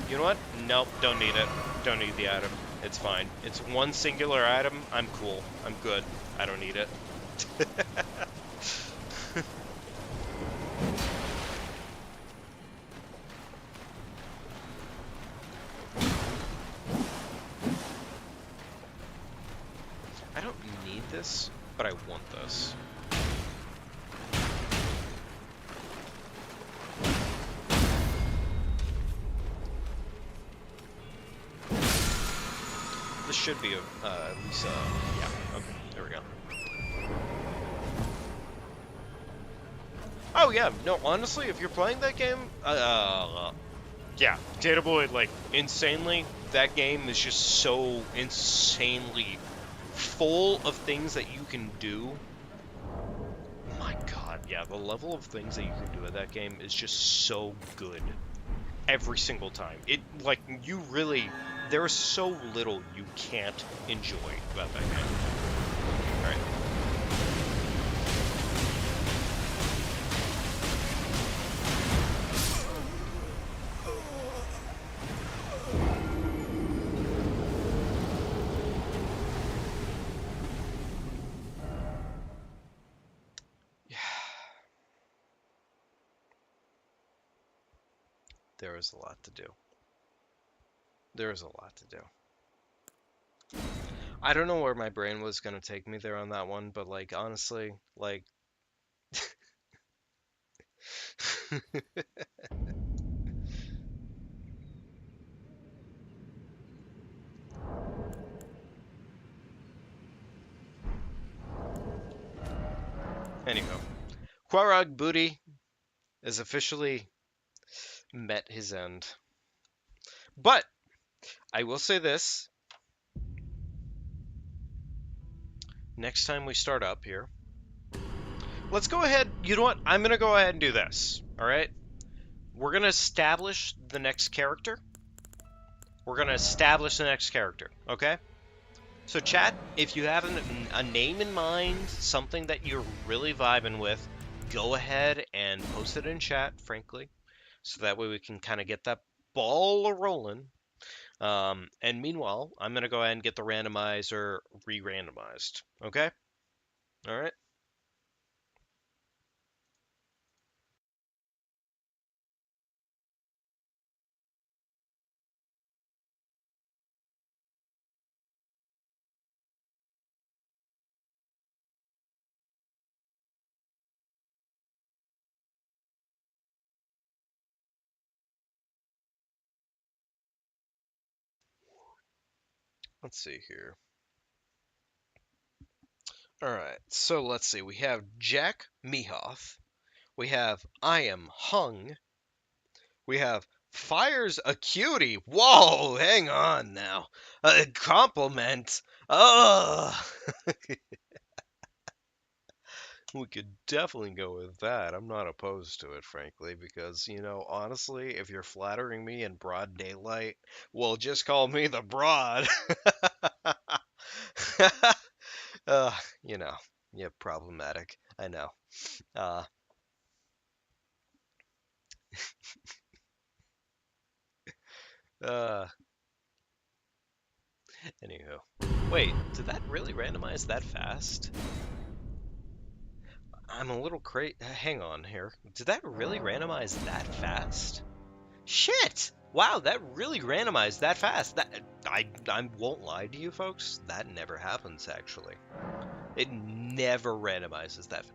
You know what? Nope, don't need it. Don't need the item. It's fine. It's one singular item. I'm cool. I'm good. I don't need it. I don't need this, but I want this. This should be at least, yeah, okay, there we go. Oh yeah, no, honestly, if you're playing that game, yeah, Data Boy, like, insanely, that game is just so insanely full of things that you can do. My god, yeah, the level of things that you can do with that game is just so good. Every single time. It, like, you really there is so little you can't enjoy about that game. All right. There is a lot to do. There is a lot to do. I don't know where my brain was gonna take me there on that one, but like honestly, like anyhow, Quarog Booty is officially met his end. But I will say this. Next time we start up here, let's go ahead. You know what? I'm going to go ahead and do this. All right? We're going to establish the next character. We're going to establish the next character. Okay? So, chat, if you have a name in mind, something that you're really vibing with, go ahead and post it in chat, frankly. So that way we can kind of get that ball rolling. And meanwhile, I'm going to go ahead and get the randomizer re-randomized. Okay? All right? Let's see here. All right, so let's see. We have Jack Mehoff. We have I Am Hung. We have Fires Acuity. Whoa, hang on now. A compliment. Oh, we could definitely go with that. I'm not opposed to it, frankly, because, you know, honestly, if you're flattering me in broad daylight, well, just call me the Broad. uh, you know, yeah, problematic. I know. Uh, uh, Anywho. Wait, did that really randomize that fast? I'm a little hang on here. Did that really randomize that fast? Shit! Wow, that really randomized that fast. I won't lie to you folks. That never happens actually. It never randomizes that.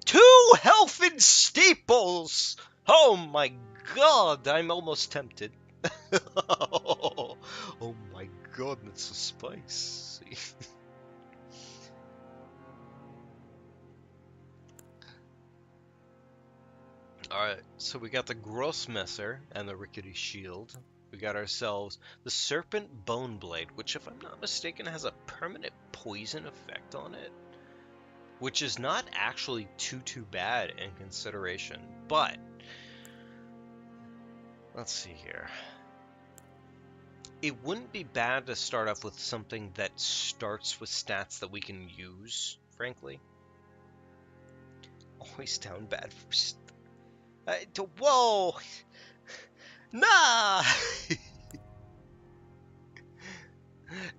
Two health and steeples! Oh my god, I'm almost tempted. Oh my god, that's so spicy. Alright, so we got the Grossmesser and the Rickety Shield. We got ourselves the Serpent Bone Blade, which, if I'm not mistaken, has a permanent poison effect on it. Which is not actually too bad in consideration. But, let's see here. It wouldn't be bad to start off with something that starts with stats that we can use, frankly. Always down bad for whoa! Nah!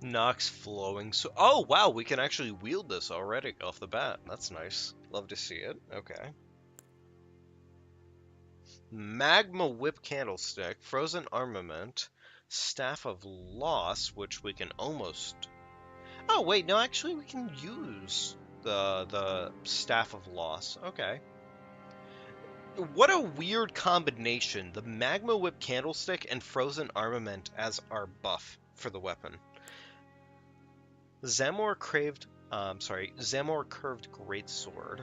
Nox flowing. So, oh wow, we can actually wield this already off the bat. That's nice. Love to see it. Okay. Magma Whip Candlestick, Frozen Armament, Staff of Loss, which we can almost. Oh wait, no, actually we can use the Staff of Loss. Okay. What a weird combination. The Magma Whip Candlestick and Frozen Armament as our buff for the weapon. Zamor Curved Greatsword.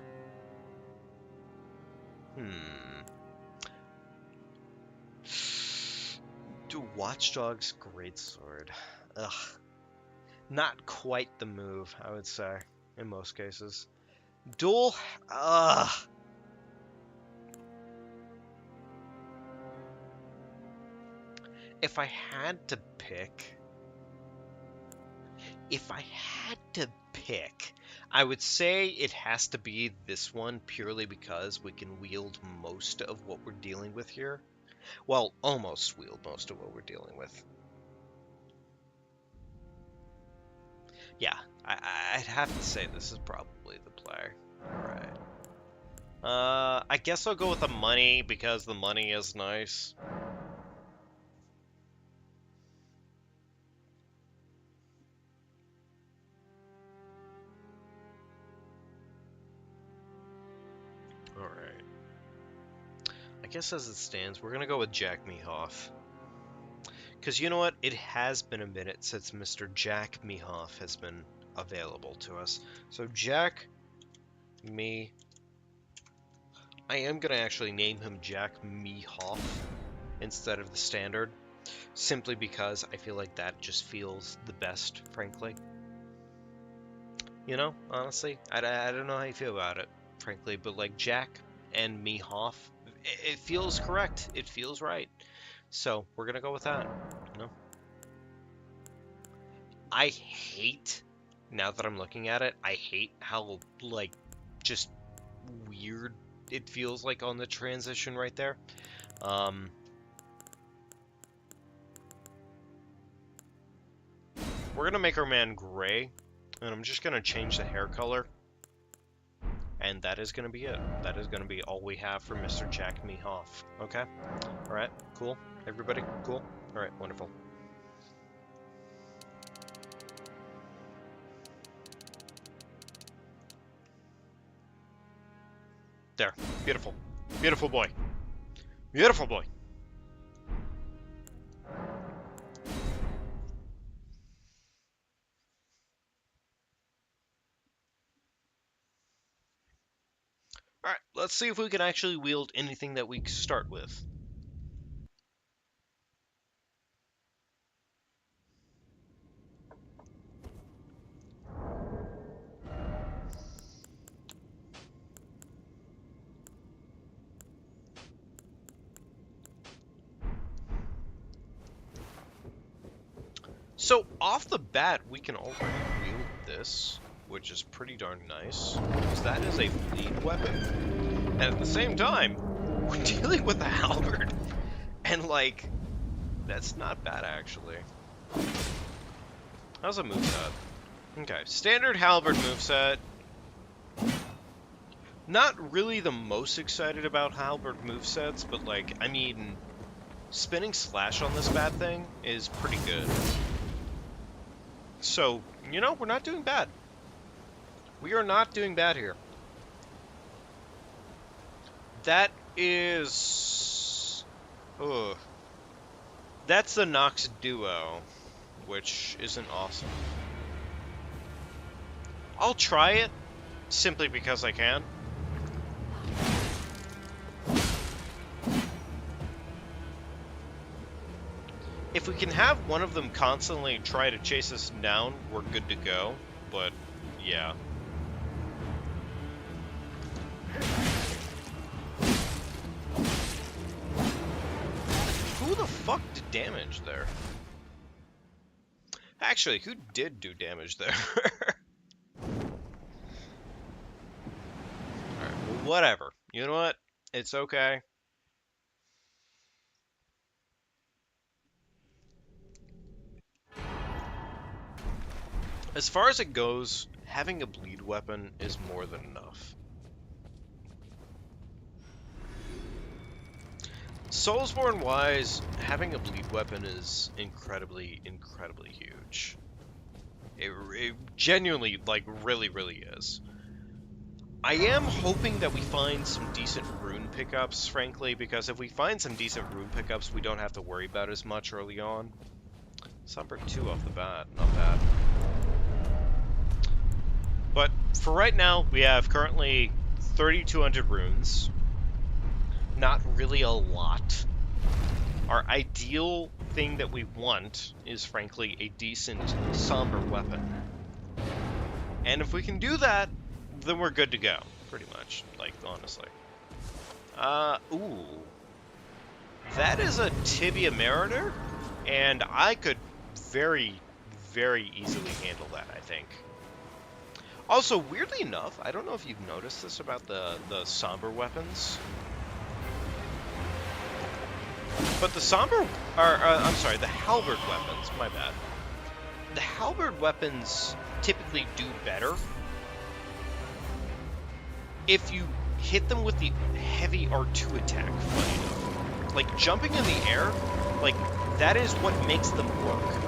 Do Watchdog's Greatsword. Ugh. Not quite the move, I would say, in most cases. Dual. Ugh. If I had to pick, if I had to pick, I would say it has to be this one purely because we can wield most of what we're dealing with here. Well, almost wield most of what we're dealing with. Yeah, I'd have to say this is probably the play. Alright. I guess I'll go with the money because the money is nice. Alright. I guess as it stands, we're gonna go with Jack Mehoff. Because you know what? It has been a minute since Mr. Jack Mehoff has been available to us. So Jack Me... I am gonna actually name him Jack Mehoff instead of the standard. Simply because I feel like that just feels the best, frankly. You know, honestly, I don't know how you feel about it, frankly, but like Jack and Mehoff, it feels correct. It feels right. So we're gonna go with that. You know, I hate, now that I'm looking at it, I hate how like just weird it feels like on the transition right there. We're gonna make our man gray, and I'm just gonna change the hair color. And that is going to be it. That is going to be all we have for Mr. Jack Mehoff. Okay? Alright, cool. Everybody, cool? Alright, wonderful. There. Beautiful. Beautiful boy. Beautiful boy. Alright, let's see if we can actually wield anything that we start with. So, off the bat, we can already wield this, which is pretty darn nice, because that is a bleed weapon. And at the same time, we're dealing with a halberd. And, like, that's not bad, actually. How's a moveset? Okay, standard halberd moveset. Not really the most excited about halberd movesets, but, like, I mean, spinning slash on this bad thing is pretty good. So, you know, we're not doing bad. We are not doing bad here. That is... Ugh. That's the Nox Duo, which isn't awesome. I'll try it, simply because I can. If we can have one of them constantly try to chase us down, we're good to go, but yeah. Who the fuck did damage there? Actually, who did do damage there? Alright, well, whatever. You know what? It's okay. As far as it goes, having a bleed weapon is more than enough. Soulsborne-wise, having a bleed weapon is incredibly, incredibly huge. It genuinely, like, really, really is. I am hoping that we find some decent rune pickups, frankly, because if we find some decent rune pickups, we don't have to worry about as much early on. Somber 2 off the bat, not bad. But for right now, we have currently 3,200 runes. Not really a lot. Our ideal thing that we want is, frankly, a decent somber weapon. And if we can do that, then we're good to go, pretty much, like, honestly. Ooh. That is a Tibia Mariner, and I could very, very easily handle that, I think. Also, weirdly enough, I don't know if you've noticed this about the somber weapons, but the the halberd weapons, my bad. The halberd weapons typically do better if you hit them with the heavy R2 attack, funny enough. Like, jumping in the air, like, that is what makes them work.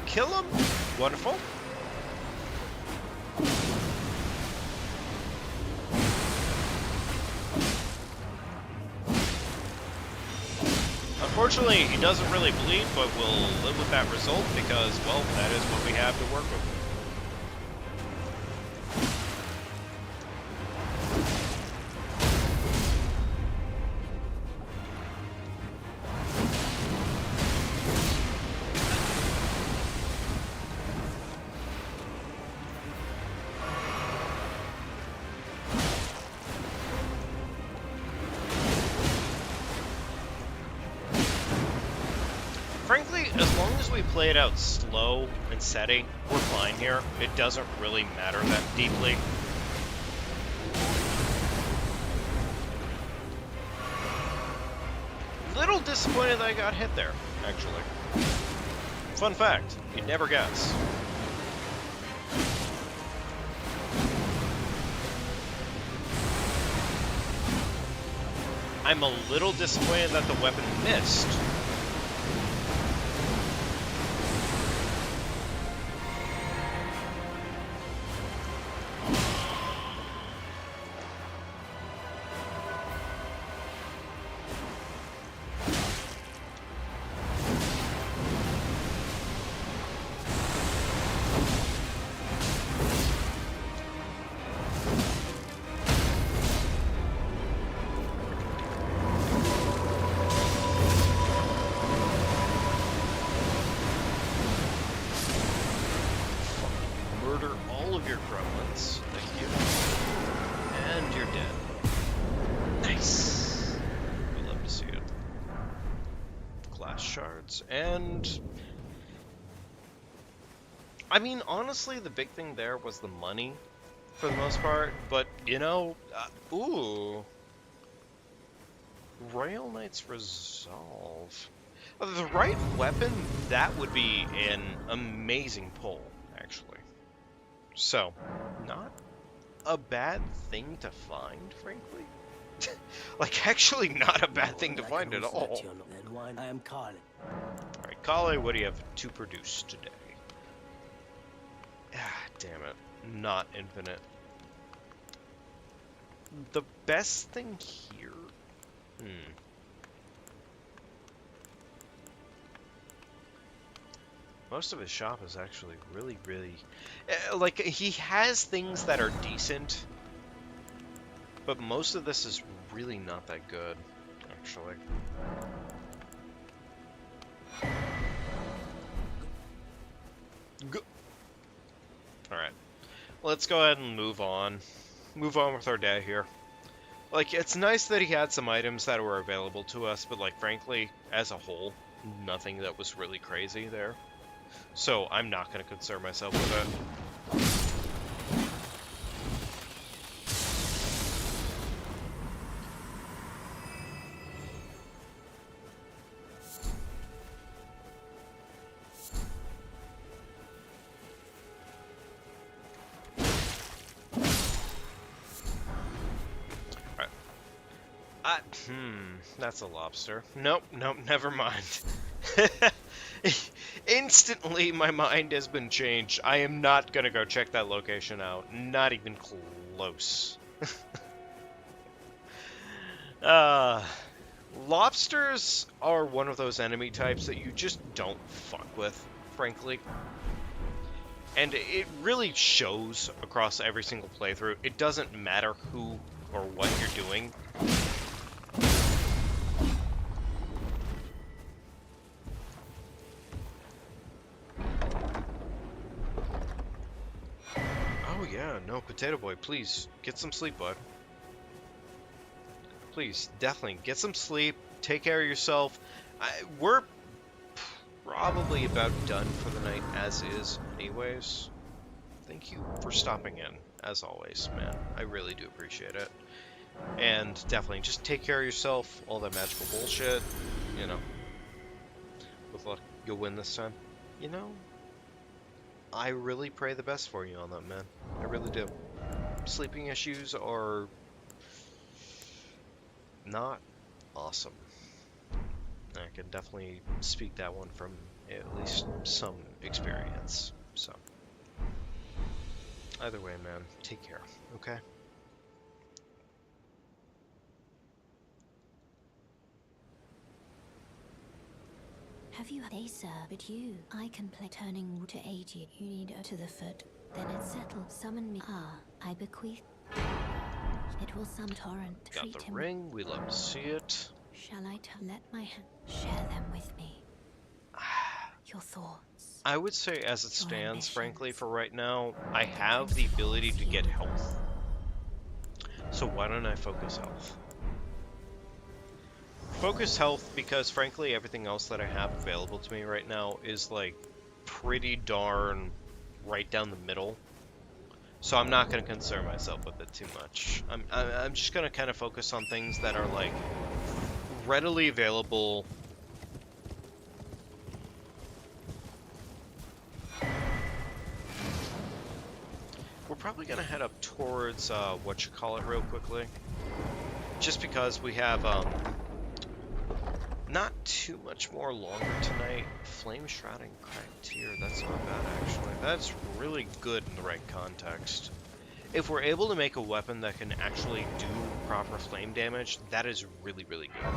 Kill him. Wonderful. Unfortunately, he doesn't really bleed, but we'll live with that result because, well, that is what we have to work with. Frankly, as long as we play it out slow and steady, we're fine here. It doesn't really matter that deeply. Little disappointed that I got hit there, actually. Fun fact, you'd never guess. I'm a little disappointed that the weapon missed. Murder all of your gremlins. Thank you. And you're dead. Nice. We love to see it. Glass shards. And I mean, honestly, the big thing there was the money for the most part. But, you know, ooh. Royal Knight's Resolve. The right weapon, that would be an amazing pull, actually. So, not a bad thing to find, frankly. Like, actually not a bad thing to find at all. I am Carly. Alright, Kale, what do you have to produce today? Ah, damn it. Not infinite. The best thing here? Most of his shop is actually really, really... like, he has things that are decent, but most of this is really not that good, actually. Alright. Let's go ahead and move on. Move on with our day here. Like, it's nice that he had some items that were available to us, but, like, frankly, as a whole, nothing that was really crazy there. So, I'm not going to concern myself with it. That's a lobster. Nope, never mind. Instantly, my mind has been changed. I am not gonna go check that location out. Not even close. Lobsters are one of those enemy types that you just don't fuck with, frankly. And it really shows across every single playthrough. It doesn't matter who or what you're doing. Oh yeah, no, Potato Boy, please, get some sleep, bud. Please, definitely, get some sleep, take care of yourself. We're probably about done for the night as is anyways. Thank you for stopping in, as always, man. I really do appreciate it. And definitely, just take care of yourself, all that magical bullshit, you know. With luck, you'll win this time. You know, I really pray the best for you on that, man. I really do. Sleeping issues are not awesome. I can definitely speak that one from at least some experience. So, either way, man, take care, okay? Have you they sir, but you I can play turning wood to aid you. You need her to the foot. Then it's settled. Summon me. Ah, I bequeath. It will some torrent. Got Treat the him. ring, we love to see it. Shall I let my hand share them with me? Your thoughts. I would say as it Your stands, frankly, ambitions. for right now, I have the ability to get health. So why don't I focus health? Focus health because, frankly, everything else that I have available to me right now is, like, pretty darn right down the middle. So I'm not going to concern myself with it too much. I'm just going to kind of focus on things that are, like, readily available. We're probably going to head up towards, whatchamacallit real quickly. Just because we have, not too much more longer tonight. Flame Shrouding Cracked Tear, that's not bad actually. That's really good in the right context. If we're able to make a weapon that can actually do proper flame damage, that is really, really good.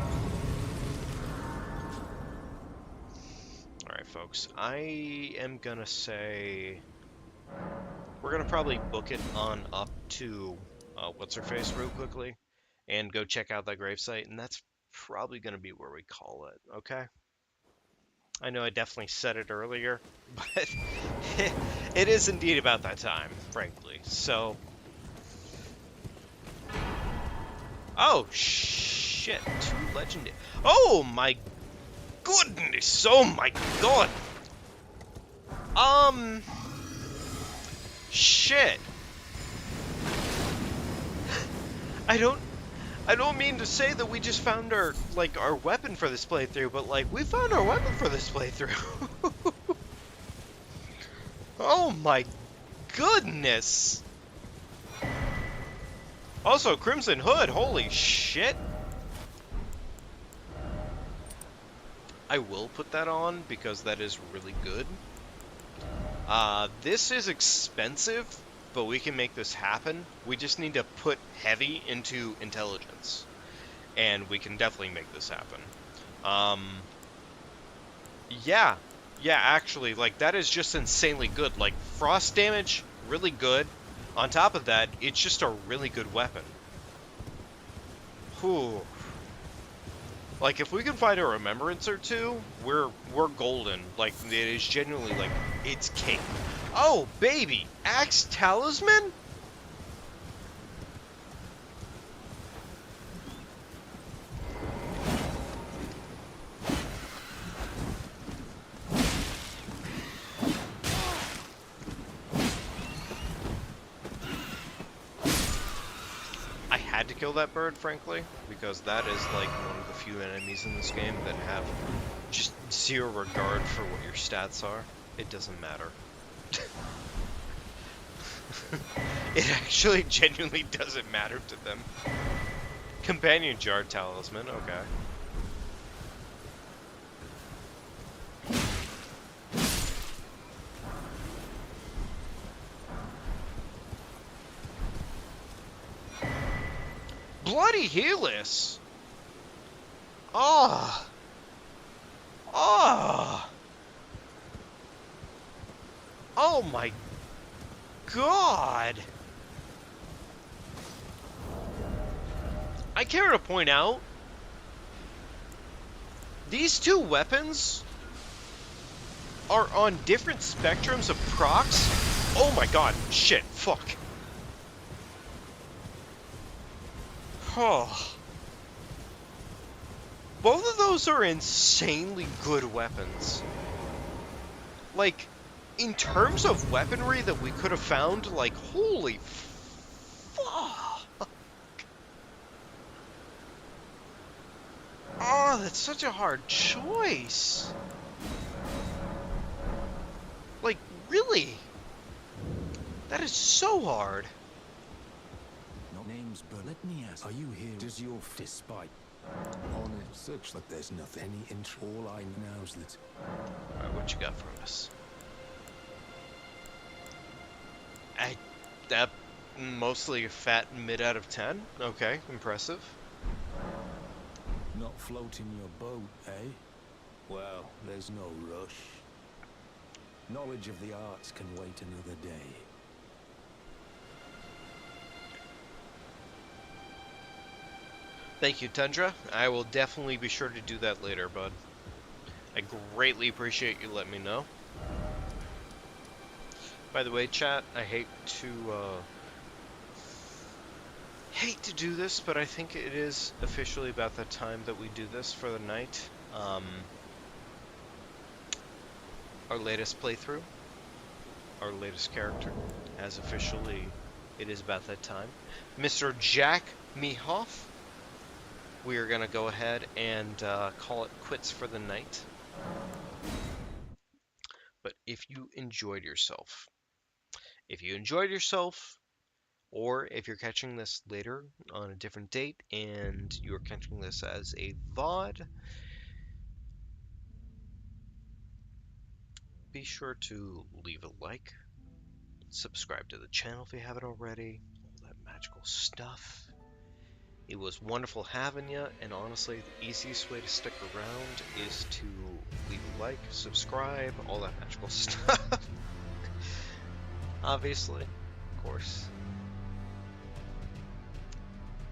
Alright folks, I am gonna say we're gonna probably book it on up to what's-her-face real quickly and go check out that gravesite, and that's probably gonna be where we call it, okay? I know I definitely said it earlier, but it is indeed about that time, frankly. So, oh shit, 2 legendary. Oh my goodness! Oh my god! Shit. I don't mean to say that we just found our weapon for this playthrough, but like we found our weapon for this playthrough. Oh my goodness. Also, Crimson Hood, holy shit. I will put that on because that is really good. This is expensive, but we can make this happen. We just need to put heavy into intelligence, and we can definitely make this happen. Yeah, actually, like, that is just insanely good. Like, frost damage, really good. On top of that, it's just a really good weapon. Whew. Like, if we can find a remembrance or two, we're golden. Like, it is genuinely, like, it's cake. Oh, baby! Axe Talisman? I had to kill that bird, frankly, because that is, like, one of the few enemies in this game that have just zero regard for what your stats are. It doesn't matter. It actually genuinely doesn't matter to them. Companion Jar Talisman, okay. Bloody Helix! Oh! Oh! Oh my God! I care to point out, these two weapons are on different spectrums of procs. Oh my god, shit, fuck. Oh. Both of those are insanely good weapons. Like, in terms of weaponry that we could have found, like, holy fuck. Oh, that's such a hard choice. Like, really? That is so hard. No names, but let me ask, are you here? Does your despite On it, such that there's nothing. any interest? All I know is that Alright, what you got for us? That mostly a fat mid out of 10? Okay, impressive. not floating your boat, eh? Well, there's no rush. Knowledge of the arts can wait another day. Thank you, Tundra. I will definitely be sure to do that later, bud. I greatly appreciate you letting me know. By the way, chat, I hate to do this, but I think it is officially about that time that we do this for the night. Our latest playthrough, our latest character, has officially, it is about that time. Mr. Jack Mehoff. We are going to go ahead and call it quits for the night. But if you enjoyed yourself, or if you're catching this later on a different date and you're catching this as a VOD, be sure to leave a like, subscribe to the channel if you haven't already, all that magical stuff. It was wonderful having you, and honestly, the easiest way to stick around is to leave a like, subscribe, all that magical stuff. Obviously, of course.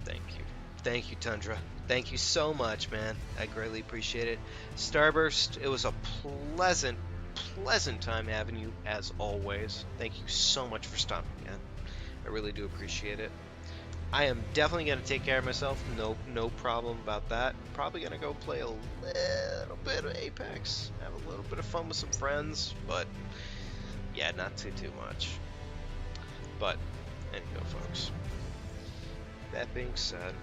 Thank you. Thank you, Tundra. Thank you so much, man. I greatly appreciate it. Starburst, it was a pleasant, pleasant time having you, as always. Thank you so much for stopping in. I really do appreciate it. I am definitely going to take care of myself. No problem about that. Probably going to go play a little bit of Apex. Have a little bit of fun with some friends. But, yeah, not too much. But, anyhow, folks. That being said,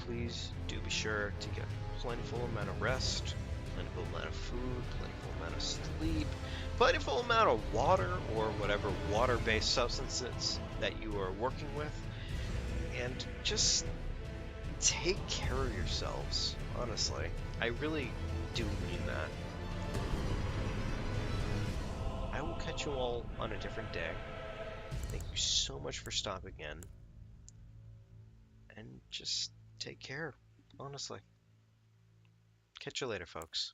please do be sure to get plentiful amount of rest, plentiful amount of food, plentiful amount of sleep, plentiful amount of water or whatever water-based substances that you are working with, and just take care of yourselves, honestly. I really do mean that. I will catch you all on a different day. Thank you so much for stopping in. And just take care, honestly. Catch you later, folks.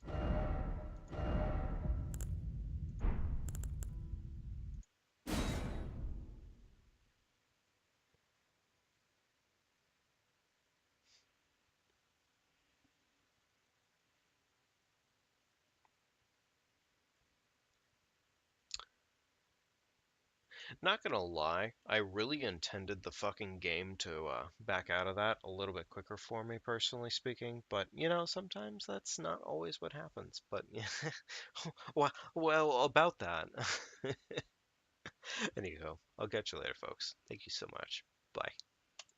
Not gonna lie, I really intended the fucking game to back out of that a little bit quicker for me, personally speaking. But, you know, sometimes that's not always what happens. But, yeah. Well, about that. Anyhow, I'll catch you later, folks. Thank you so much. Bye.